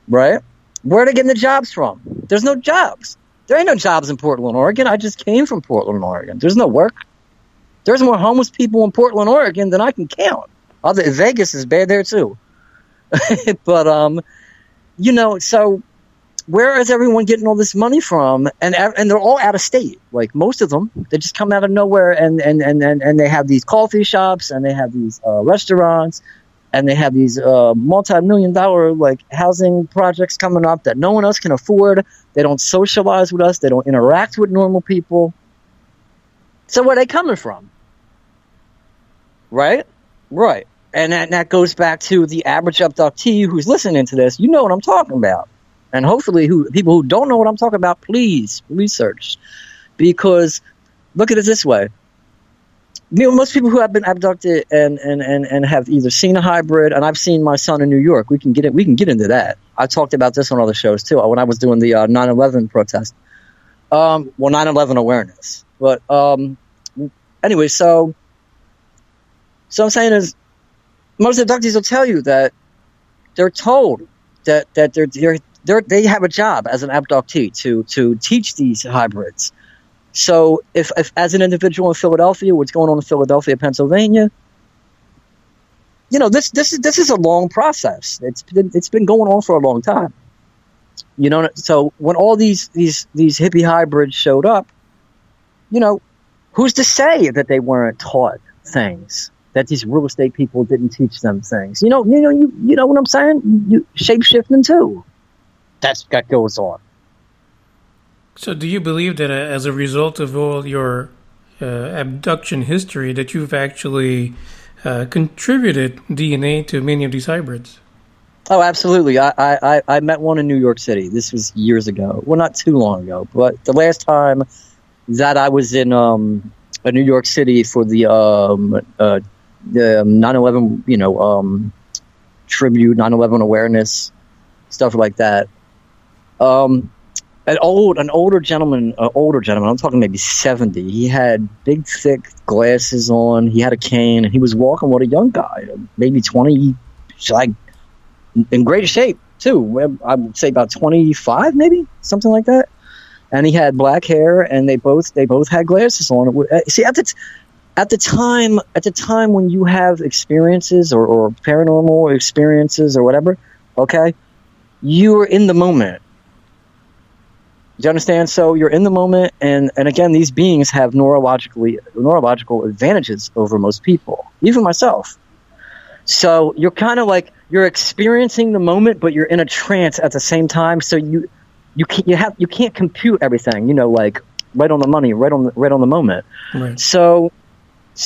[SPEAKER 2] right? Where are they getting the jobs from? There's no jobs. There ain't no jobs in Portland, Oregon. I just came from Portland, Oregon. There's no work. There's more homeless people in Portland, Oregon than I can count. Vegas is bad there too. But so where is everyone getting all this money from? And they're all out of state. Like most of them, they just come out of nowhere, and they have these coffee shops, and they have these restaurants, and they have these multi-million-dollar like housing projects coming up that no one else can afford. They don't socialize with us. They don't interact with normal people. So where are they coming from? Right. And that goes back to the average abductee who's listening to this. You know what I'm talking about. And hopefully people who don't know what I'm talking about, please research. Because look at it this way. Most people who have been abducted and have either seen a hybrid, and I've seen my son in New York. We can get into that. I talked about this on other shows too when I was doing the 9/11 protest. 9/11 awareness. But anyway, so I'm saying is most abductees will tell you that they're told that they have a job as an abductee to teach these hybrids. So if as an individual in Philadelphia, what's going on in Philadelphia, Pennsylvania, this is a long process. It's been going on for a long time. So when all these hippie hybrids showed up, who's to say that they weren't taught things, that these real estate people didn't teach them things? You know what I'm saying? You shape shifting too. That goes on.
[SPEAKER 1] So do you believe that as a result of all your abduction history that you've actually contributed DNA to many of these hybrids?
[SPEAKER 2] Oh, absolutely. I met one in New York City. This was years ago. Well, not too long ago, but the last time that I was in New York City for the 9/11, tribute, 9/11 awareness, stuff like that. An older gentleman, I'm talking maybe 70. He had big, thick glasses on. He had a cane, and he was walking with a young guy, maybe 20, like in great shape too. I would say about 25, maybe something like that. And he had black hair, and they both had glasses on. See, at the time when you have experiences or paranormal experiences or whatever, okay, you are in the moment. Do you understand? So you're in the moment, and again, these beings have neurological advantages over most people, even myself. So you're kind of like you're experiencing the moment, but you're in a trance at the same time. So you can't compute everything, like right on the money, right on the moment. Right. So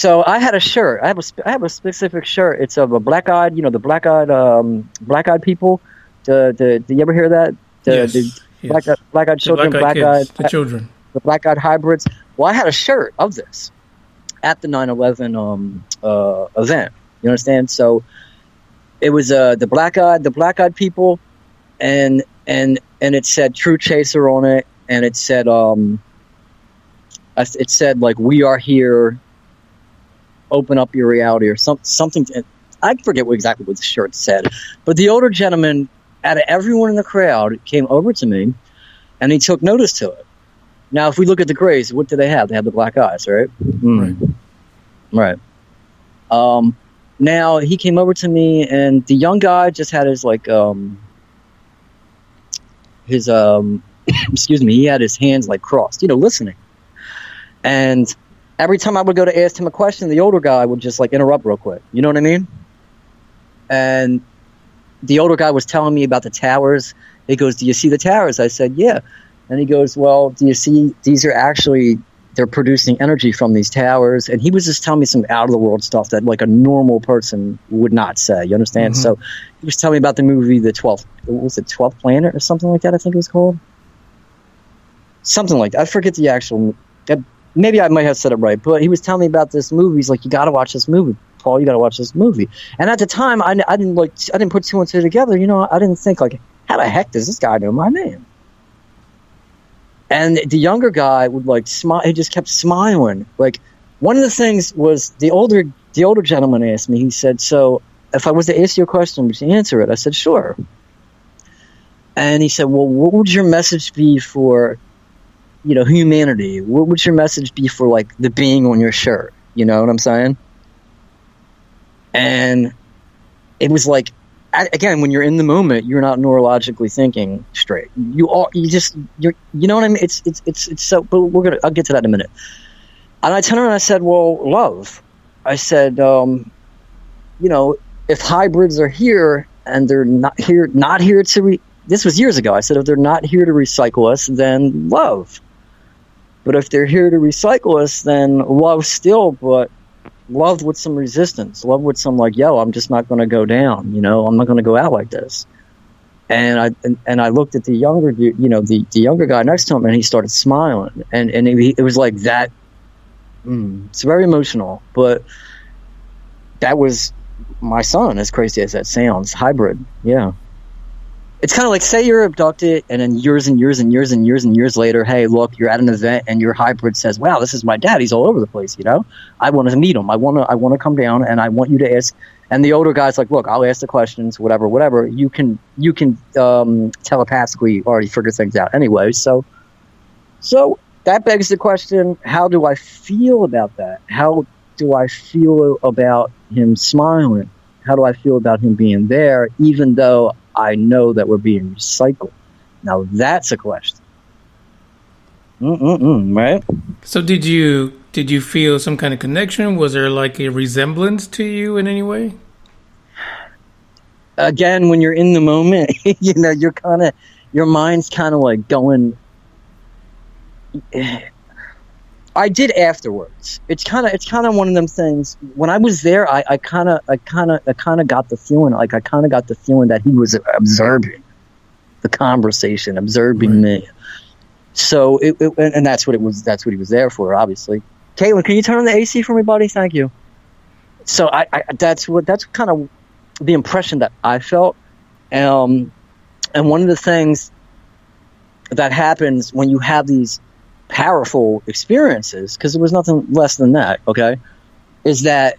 [SPEAKER 2] I had a shirt. I have a specific shirt. It's of a black-eyed, the black-eyed people. Do you ever hear that?
[SPEAKER 1] Yes.
[SPEAKER 2] Black-eyed children,
[SPEAKER 1] the children,
[SPEAKER 2] the black-eyed hybrids. Well, I had a shirt of this at the 9/11 event. You understand? So it was the black-eyed people, and it said Truth Chaser on it, and it said like, we are here, open up your reality, or something. I forget exactly what the shirt said, but the older gentleman, out of everyone in the crowd, came over to me, and he took notice to it. Now, if we look at the Greys, what do they have? They have the black eyes, right? Right. Now, he came over to me, and the young guy just had his, excuse me, he had his hands, crossed, listening. And every time I would go to ask him a question, the older guy would just, interrupt real quick. You know what I mean? And the older guy was telling me about the towers. He goes, "Do you see the towers?" I said, "Yeah." And he goes, "Well, do you see these are actually, they're producing energy from these towers?" And he was just telling me some out-of-the-world stuff that, a normal person would not say. You understand? Mm-hmm. So he was telling me about the movie, The 12th Planet or something like that, I think it was called. Something like that. I forget the actual... Maybe I might have said it right, but he was telling me about this movie. He's like, "You got to watch this movie, Paul. You got to watch this movie." And at the time, I didn't put two and two together. I didn't think how the heck does this guy know my name? And the younger guy would smile. He just kept smiling. One of the things was the older gentleman asked me. He said, "So if I was to ask you a question, would you answer it?" I said, "Sure." And he said, "Well, what would your message be for, humanity? What would your message be for the being on your shirt?" You know what I'm saying? And it was again, when you're in the moment, you're not neurologically thinking straight. You know what I mean? It's so, but I'll get to that in a minute. And I turned around and I said, "Well, love." I said, if hybrids are here and they're not here to this was years ago. I said, if they're not here to recycle us, then love. But if they're here to recycle us, then love still, but love with some resistance. Love with some I'm just not going to go down. I'm not going to go out like this. And I looked at the younger, the younger guy next to him, and he started smiling. And it was like that. It's very emotional, but that was my son, as crazy as that sounds. Hybrid, yeah. it's kind of like, say you're abducted, and then years and years and years and years and years later, hey, look, you're at an event, and your hybrid says, wow, this is my dad. He's all over the place, you know? I want to meet him. I want to come down, and I want you to ask. And the older guy's like, look, I'll ask the questions, whatever. You can telepathically already figure things out anyway. So that begs the question, how do I feel about that? How do I feel about him smiling? How do I feel about him being there, even though I know that we're being recycled? Now that's a question. Right?
[SPEAKER 1] So did you feel some kind of connection? Was there like a resemblance to you in any way?
[SPEAKER 2] Again, when you're in the moment, you know, your mind's kind of like going. I did afterwards. It's kind of one of them things. When I was there, I kind of got the feeling, that he was observing the conversation, observing me. So and that's what it was. That's what he was there for, obviously. Caitlin, can you turn on the AC for me, buddy? Thank you. So that's kind of the impression that I felt. And one of the things that happens when you have these powerful experiences, because there was nothing less than that, okay, is that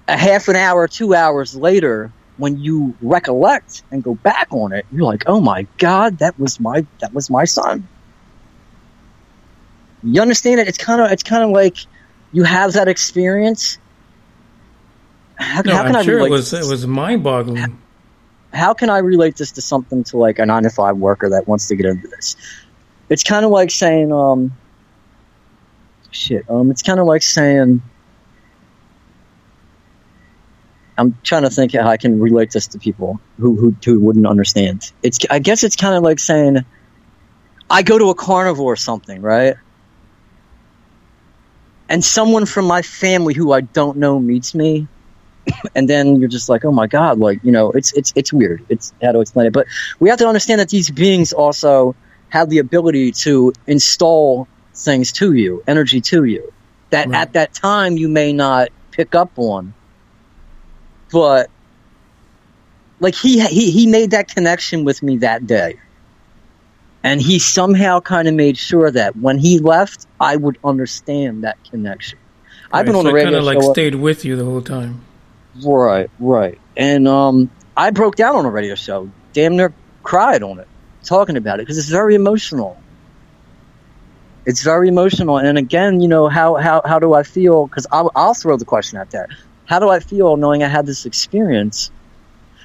[SPEAKER 2] a half an hour, 2 hours later, when you recollect and go back on it, you're like, oh my God, that was my son. You understand it? It's kind of like you have that experience. How can I relate
[SPEAKER 1] it was mind-boggling.
[SPEAKER 2] How can I relate this to something, to like a 9-to-5 worker that wants to get into this? It's kind of like saying, it's kind of like saying, I'm trying to think how I can relate this to people who wouldn't understand. I guess it's kind of like saying, I go to a carnival or something, right? And someone from my family who I don't know meets me, and then you're just like, oh my God, like, you know, it's weird. It's how to explain it. But we have to understand that these beings also have the ability to install things to you, energy to you, that right. At that time you may not pick up on. But like he made that connection with me that day. And he somehow kind of made sure that when he left, I would understand that connection.
[SPEAKER 1] Right,
[SPEAKER 2] I've been on the radio show.
[SPEAKER 1] Kind of like stayed with you the whole time.
[SPEAKER 2] Right. And I broke down on a radio show. Damn near cried on it, talking about it, because it's very emotional. It's very emotional. And again, you know, how do I feel? Because I'll throw the question out there. How do I feel knowing I had this experience?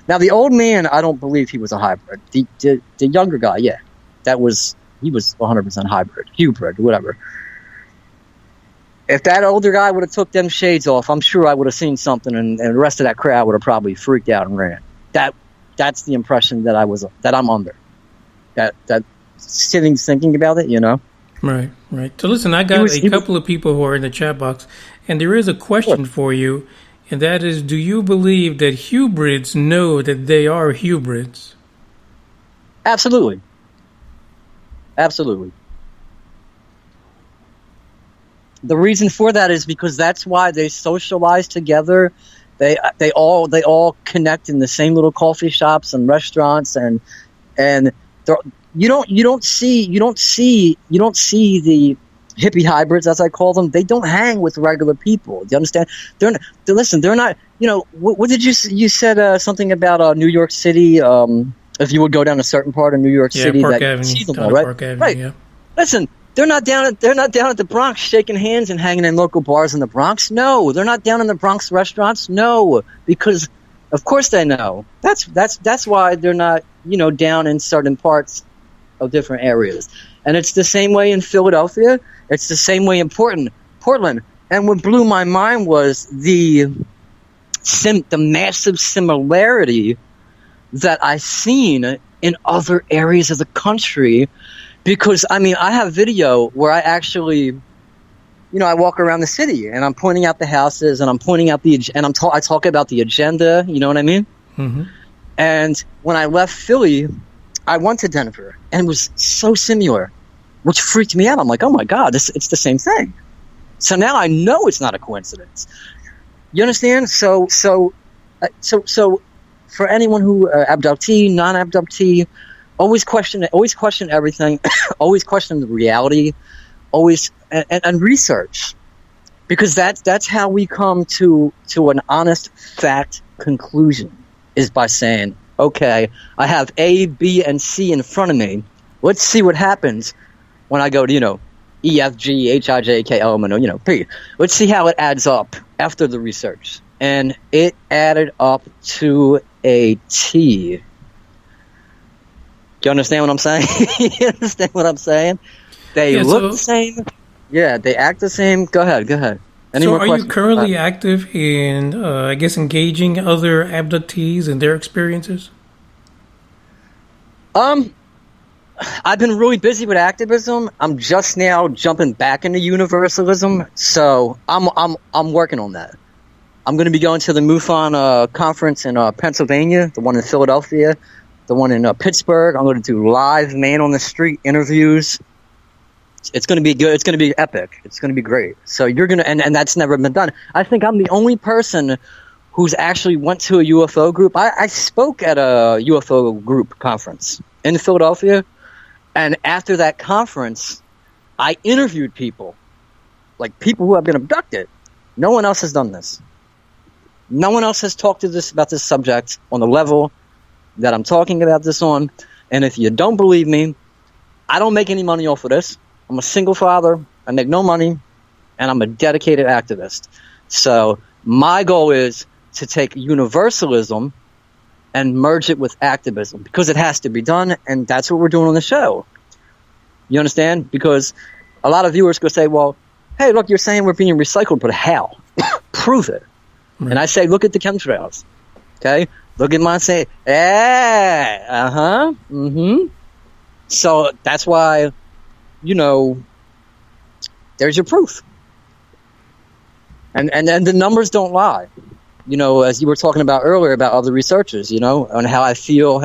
[SPEAKER 2] Now, the old man, I don't believe he was a hybrid. The younger guy, yeah. He was 100% hybrid, whatever. If that older guy would have took them shades off, I'm sure I would have seen something, and the rest of that crowd would have probably freaked out and ran. That's the impression that I'm under. That thinking about it, you know.
[SPEAKER 1] Right. So listen, I got a couple of people who are in the chat box, and there is a question for you, and that is, do you believe that hybrids know that they are hybrids?
[SPEAKER 2] Absolutely. The reason for that is because that's why they socialize together. They all connect in the same little coffee shops and restaurants, and you don't see the hippie hybrids, as I call them. They don't hang with regular people. Do you understand? They're not. You know, what did you said something about New York City? If you would go down a certain part of New York City,
[SPEAKER 1] Park
[SPEAKER 2] that
[SPEAKER 1] Avenue,
[SPEAKER 2] you see them all, right?
[SPEAKER 1] Park Avenue,
[SPEAKER 2] right.
[SPEAKER 1] Yeah.
[SPEAKER 2] Listen, they're not down at the Bronx shaking hands and hanging in local bars in the Bronx. No, they're not down in the Bronx restaurants. No, because of course they know. That's why they're not, you know, down in certain parts of different areas. And it's the same way in Philadelphia. It's the same way in Portland. And what blew my mind was the massive similarity that I've seen in other areas of the country. Because, I mean, I have video where I actually, you know, I walk around the city and I'm pointing out the houses and I'm pointing out I talk about the agenda, you know what I mean? Mm-hmm. And when I left Philly, I went to Denver and it was so similar, which freaked me out. I'm like, oh my God, it's the same thing. So now I know it's not a coincidence. You understand? So for anyone who abductee, non-abductee, always question everything, always question the reality, always and research, because that's how we come to an honest fact conclusion, is by saying, okay, I have A, B, and C in front of me. Let's see what happens when I go to, E, F, G, H, I, J, K, L, M, N, O, P. Let's see how it adds up after the research. And it added up to a T. Do you understand what I'm saying? You understand what I'm saying? They look the same. Yeah, they act the same. Go ahead. Any more
[SPEAKER 1] are
[SPEAKER 2] questions?
[SPEAKER 1] You currently active in, engaging other abductees and their experiences?
[SPEAKER 2] I've been really busy with activism. I'm just now jumping back into universalism, so I'm working on that. I'm going to be going to the MUFON conference in Pennsylvania, the one in Philadelphia, the one in Pittsburgh. I'm going to do live man on the street interviews. It's going to be good. It's going to be epic. It's going to be great. So you're going to, and that's never been done. I think I'm the only person who's actually went to a UFO group. I spoke at a UFO group conference in Philadelphia. And after that conference, I interviewed people, like people who have been abducted. No one else has done this. No one else has talked about this subject on the level that I'm talking about this on. And if you don't believe me, I don't make any money off of this. I'm a single father. I make no money. And I'm a dedicated activist. So my goal is to take universalism and merge it with activism, because it has to be done, and that's what we're doing on the show. You understand? Because a lot of viewers go say, well, hey, look, you're saying we're being recycled, but how? Prove it. Right. And I say, look at the chemtrails. Okay? Look at mine, say, So that's why, there's your proof. And the numbers don't lie. As you were talking about earlier about other researchers, on how I feel,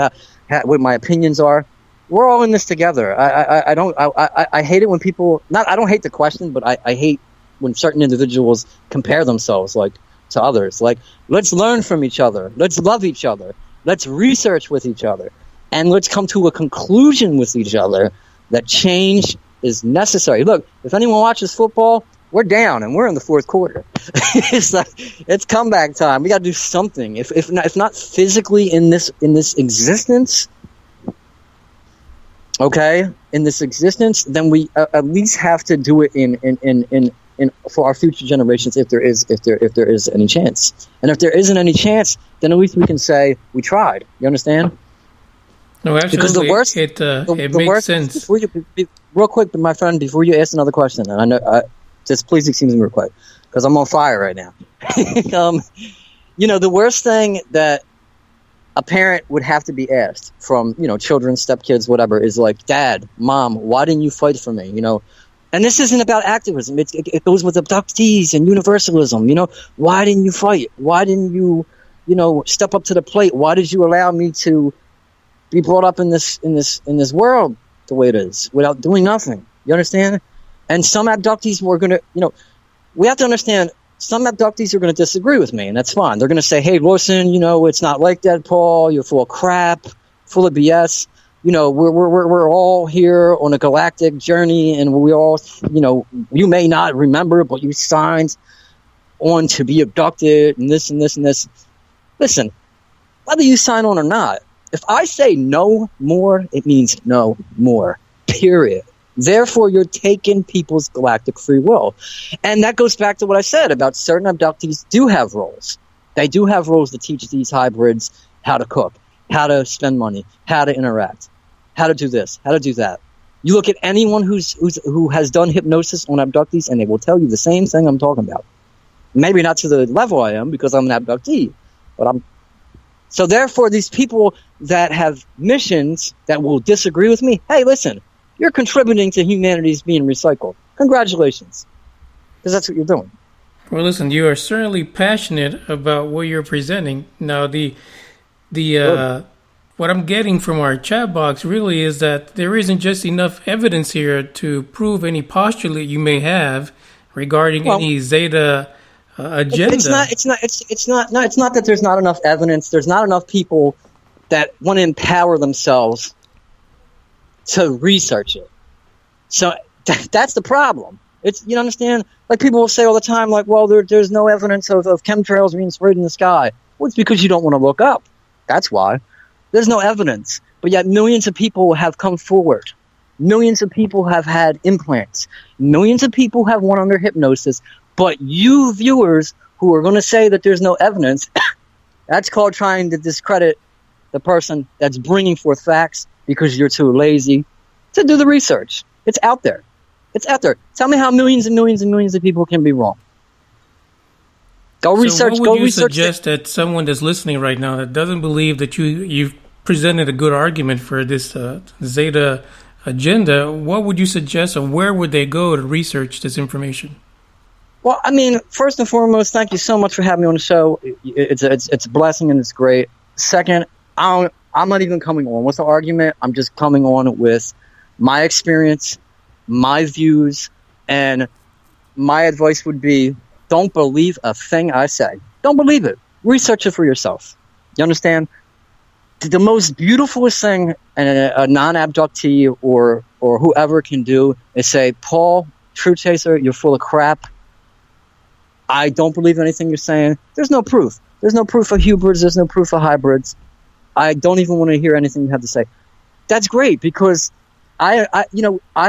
[SPEAKER 2] what my opinions are. We're all in this together. I hate it when people, I don't hate the question, but I hate when certain individuals compare themselves to others. Let's learn from each other. Let's love each other. Let's research with each other. And let's come to a conclusion with each other that change is necessary. Look, if anyone watches football, we're down and we're in the fourth quarter. It's comeback time. We got to do something. If not physically in this existence, okay, in this existence, then we at least have to do it in for our future generations, if there is any chance. And if there isn't any chance, then at least we can say we tried. You understand?
[SPEAKER 1] No, absolutely.
[SPEAKER 2] Because the worst,
[SPEAKER 1] it makes sense.
[SPEAKER 2] Real quick, my friend, before you ask another question, and I know. Just please excuse me real quick, because I'm on fire right now. The worst thing that a parent would have to be asked from, children, stepkids, whatever, is like, Dad, Mom, why didn't you fight for me? And this isn't about activism. It goes with abductees and universalism. Why didn't you fight? Why didn't you, step up to the plate? Why did you allow me to be brought up in this world the way it is without doing nothing? You understand? And some abductees were going to, we have to understand, some abductees are going to disagree with me, and that's fine. They're going to say, hey, listen, it's not like that, Paul. You're full of crap, full of BS. We're all here on a galactic journey, and we all, you may not remember, but you signed on to be abducted, and this and this and this. Listen, whether you sign on or not, if I say no more, it means no more, period. Therefore, you're taking people's galactic free will. And that goes back to what I said about certain abductees do have roles. They do have roles to teach these hybrids how to cook, how to spend money, how to interact, how to do this, how to do that. You look at anyone who has done hypnosis on abductees, and they will tell you the same thing I'm talking about. Maybe not to the level I am, because I'm an abductee, but I'm. So therefore, these people that have missions that will disagree with me, hey, listen. You're contributing to humanity's being recycled. Congratulations. Because that's what you're doing.
[SPEAKER 1] Well, listen, you are certainly passionate about what you're presenting. Now, what I'm getting from our chat box really is that there isn't just enough evidence here to prove any postulate you may have regarding any Zeta agenda.
[SPEAKER 2] It's not that there's not enough evidence. There's not enough people that want to empower themselves to research it. So that's the problem. You understand? Like people will say all the time, like, well, there's no evidence of chemtrails being sprayed in the sky. Well, it's because you don't want to look up. That's why. There's no evidence. But yet millions of people have come forward. Millions of people have had implants. Millions of people have went under hypnosis. But you viewers who are going to say that there's no evidence, that's called trying to discredit the person that's bringing forth facts because you're too lazy to do the research. It's out there. It's out there. Tell me how millions and millions and millions of people can be wrong. Go research.
[SPEAKER 1] So what would you suggest that someone that's listening right now that doesn't believe that you've presented a good argument for this Zeta agenda, what would you suggest, or where would they go to research this information?
[SPEAKER 2] Well, I mean, first and foremost, thank you so much for having me on the show. It's a blessing and it's great. Second, I'm not even coming on with the argument. I'm just coming on with my experience, my views, and my advice would be, don't believe a thing I say. Don't believe it. Research it for yourself. You understand? The most beautifulest thing a non-abductee or whoever can do is say, Paul, Truth Chaser, you're full of crap. I don't believe anything you're saying. There's no proof. There's no proof of hybrids. There's no proof of hybrids. I don't even want to hear anything you have to say. That's great because I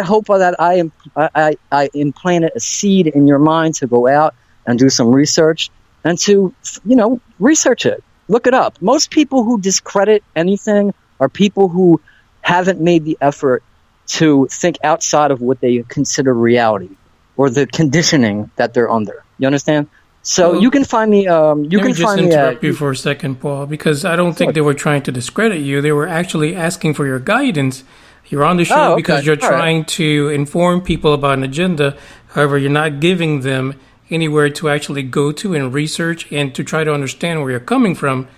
[SPEAKER 2] hope that I implanted a seed in your mind to go out and do some research and to, research it. Look it up. Most people who discredit anything are people who haven't made the effort to think outside of what they consider reality or the conditioning that they're under. You understand? So you can find me.
[SPEAKER 1] Let me just interrupt you for a second, Paul, because I don't think they were trying to discredit you. They were actually asking for your guidance. You're on the show because you're trying to inform people about an agenda. However, you're not giving them anywhere to actually go to and research and to try to understand where you're coming from.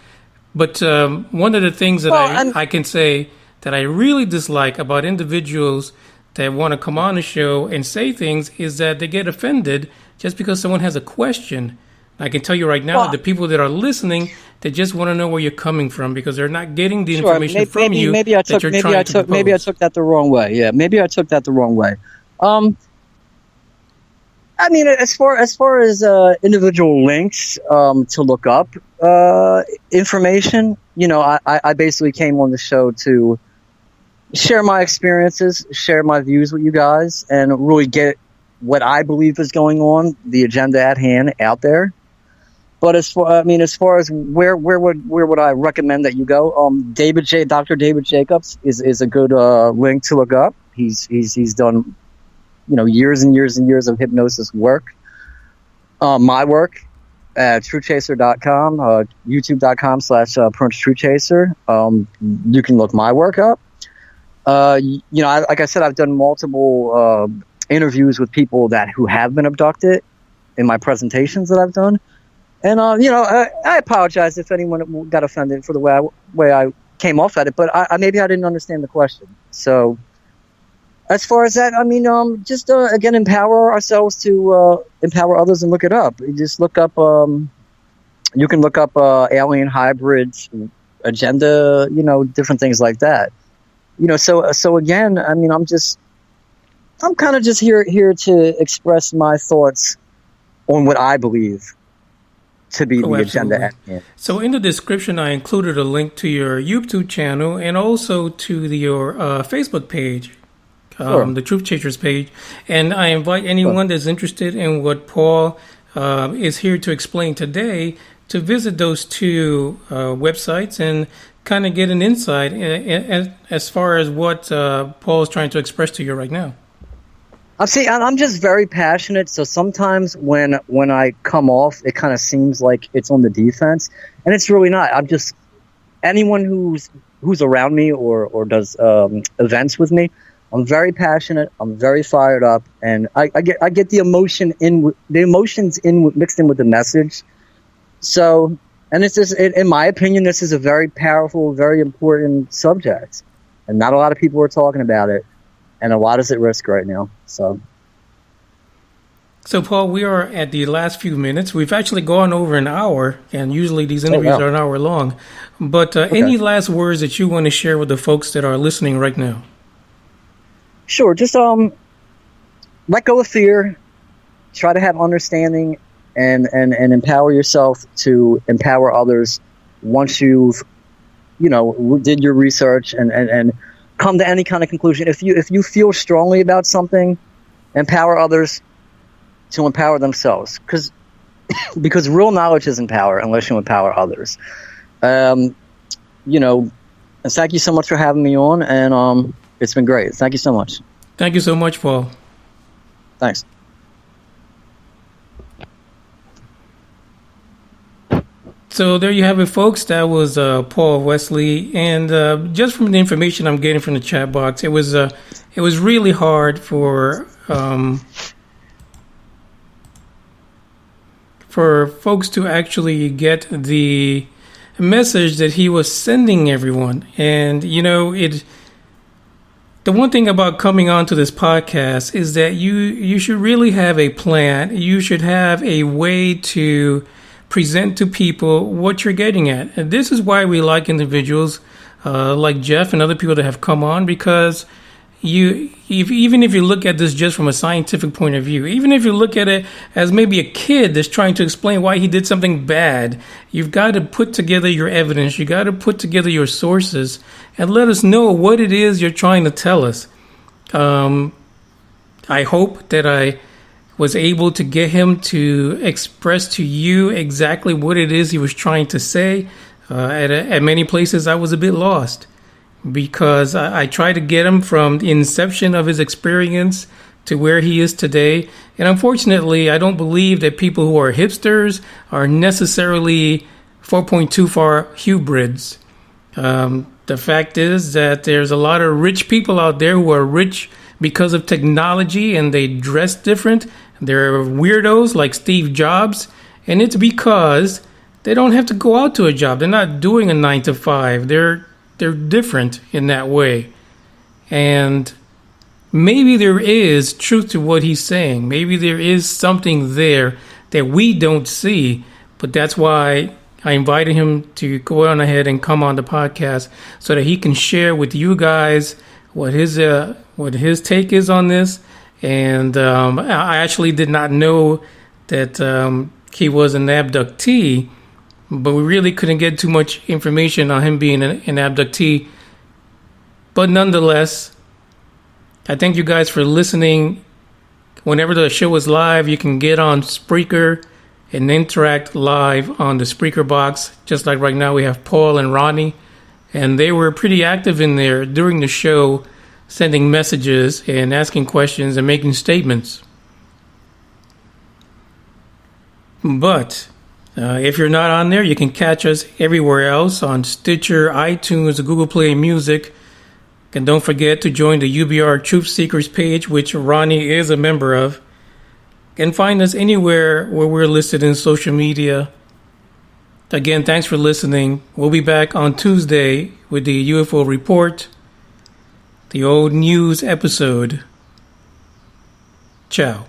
[SPEAKER 1] But one of the things that I can say that I really dislike about individuals that want to come on the show and say things is that they get offended just because someone has a question. I can tell you right now, the people that are listening, they just want to know where you're coming from because they're not getting the information from you.
[SPEAKER 2] Maybe I took that the wrong way. Yeah, maybe I took that the wrong way. I mean, as far as individual links to look up information, I basically came on the show to share my experiences, share my views with you guys, and really get what I believe is going on, the agenda at hand out there. But as far as where would I recommend that you go? Dr. David Jacobs is a good link to look up. He's done years and years and years of hypnosis work. My work at truthchaser.com, youtube.com/Prince you can look my work up. Like I said, I've done multiple interviews with people who have been abducted in my presentations that I've done. And, I apologize if anyone got offended for the way I came off at it, but maybe I didn't understand the question. So as far as that, just, again, empower ourselves to empower others and look it up. You just look up, you can look up alien hybrids, agenda, different things like that. So again, I'm kind of just here to express my thoughts on what I believe to be the agenda at hand.
[SPEAKER 1] So in the description, I included a link to your YouTube channel and also to your Facebook page, the Truth Chasers page. And I invite anyone that's interested in what Paul is here to explain today to visit those two websites and kind of get an insight as far as what Paul is trying to express to you right now.
[SPEAKER 2] See, I'm just very passionate, so sometimes when I come off, it kind of seems like it's on the defense, and it's really not. I'm just anyone who's around me or does events with me. I'm very passionate. I'm very fired up, and I get the emotions mixed in with the message. So, and it's just, in my opinion, this is a very powerful, very important subject, and not a lot of people are talking about it. And a lot is at risk right now. So,
[SPEAKER 1] So, Paul, we are at the last few minutes. We've actually gone over an hour, and usually these interviews are an hour long. But any last words that you want to share with the folks that are listening right now?
[SPEAKER 2] Sure. Just let go of fear. Try to have understanding and empower yourself to empower others once you've, did your research and come to any kind of conclusion. If you feel strongly about something, empower others to empower themselves, because real knowledge isn't power unless you empower others. And thank you so much for having me on, and it's been great. Thank you so much.
[SPEAKER 1] Thank you so much, Paul.
[SPEAKER 2] Thanks.
[SPEAKER 1] So there you have it, folks. That was Paul Wesley, and just from the information I'm getting from the chat box, it was really hard for folks to actually get the message that he was sending everyone. And the one thing about coming onto this podcast is that you should really have a plan. You should have a way to present to people what you're getting at. And this is why we like individuals like Jeff and other people that have come on, because even if you look at this just from a scientific point of view, even if you look at it as maybe a kid that's trying to explain why he did something bad, you've got to put together your evidence. You got to put together your sources and let us know what it is you're trying to tell us. I hope that I was able to get him to express to you exactly what it is he was trying to say. At many places, I was a bit lost, because I tried to get him from the inception of his experience to where he is today. And unfortunately, I don't believe that people who are hipsters are necessarily 4.24 hybrids. The fact is that there's a lot of rich people out there who are rich because of technology, and they dress different. They're weirdos like Steve Jobs, and it's because they don't have to go out to a job. They're not doing a 9 to 5. They're different in that way. And maybe there is truth to what he's saying. Maybe there is something there that we don't see. But that's why I invited him to go on ahead and come on the podcast so that he can share with you guys what his take is on this. And I actually did not know that he was an abductee, but we really couldn't get too much information on him being an abductee. But nonetheless, I thank you guys for listening. Whenever the show is live, you can get on Spreaker and interact live on the Spreaker box. Just like right now, we have Paul and Ronnie, and they were pretty active in there during the show, sending messages and asking questions and making statements. But if you're not on there, you can catch us everywhere else on Stitcher, iTunes, Google Play Music. And don't forget to join the UBR Truth Seekers page, which Ronnie is a member of. And find us anywhere where we're listed in social media. Again, thanks for listening. We'll be back on Tuesday with the UFO Report, the old news episode. Ciao.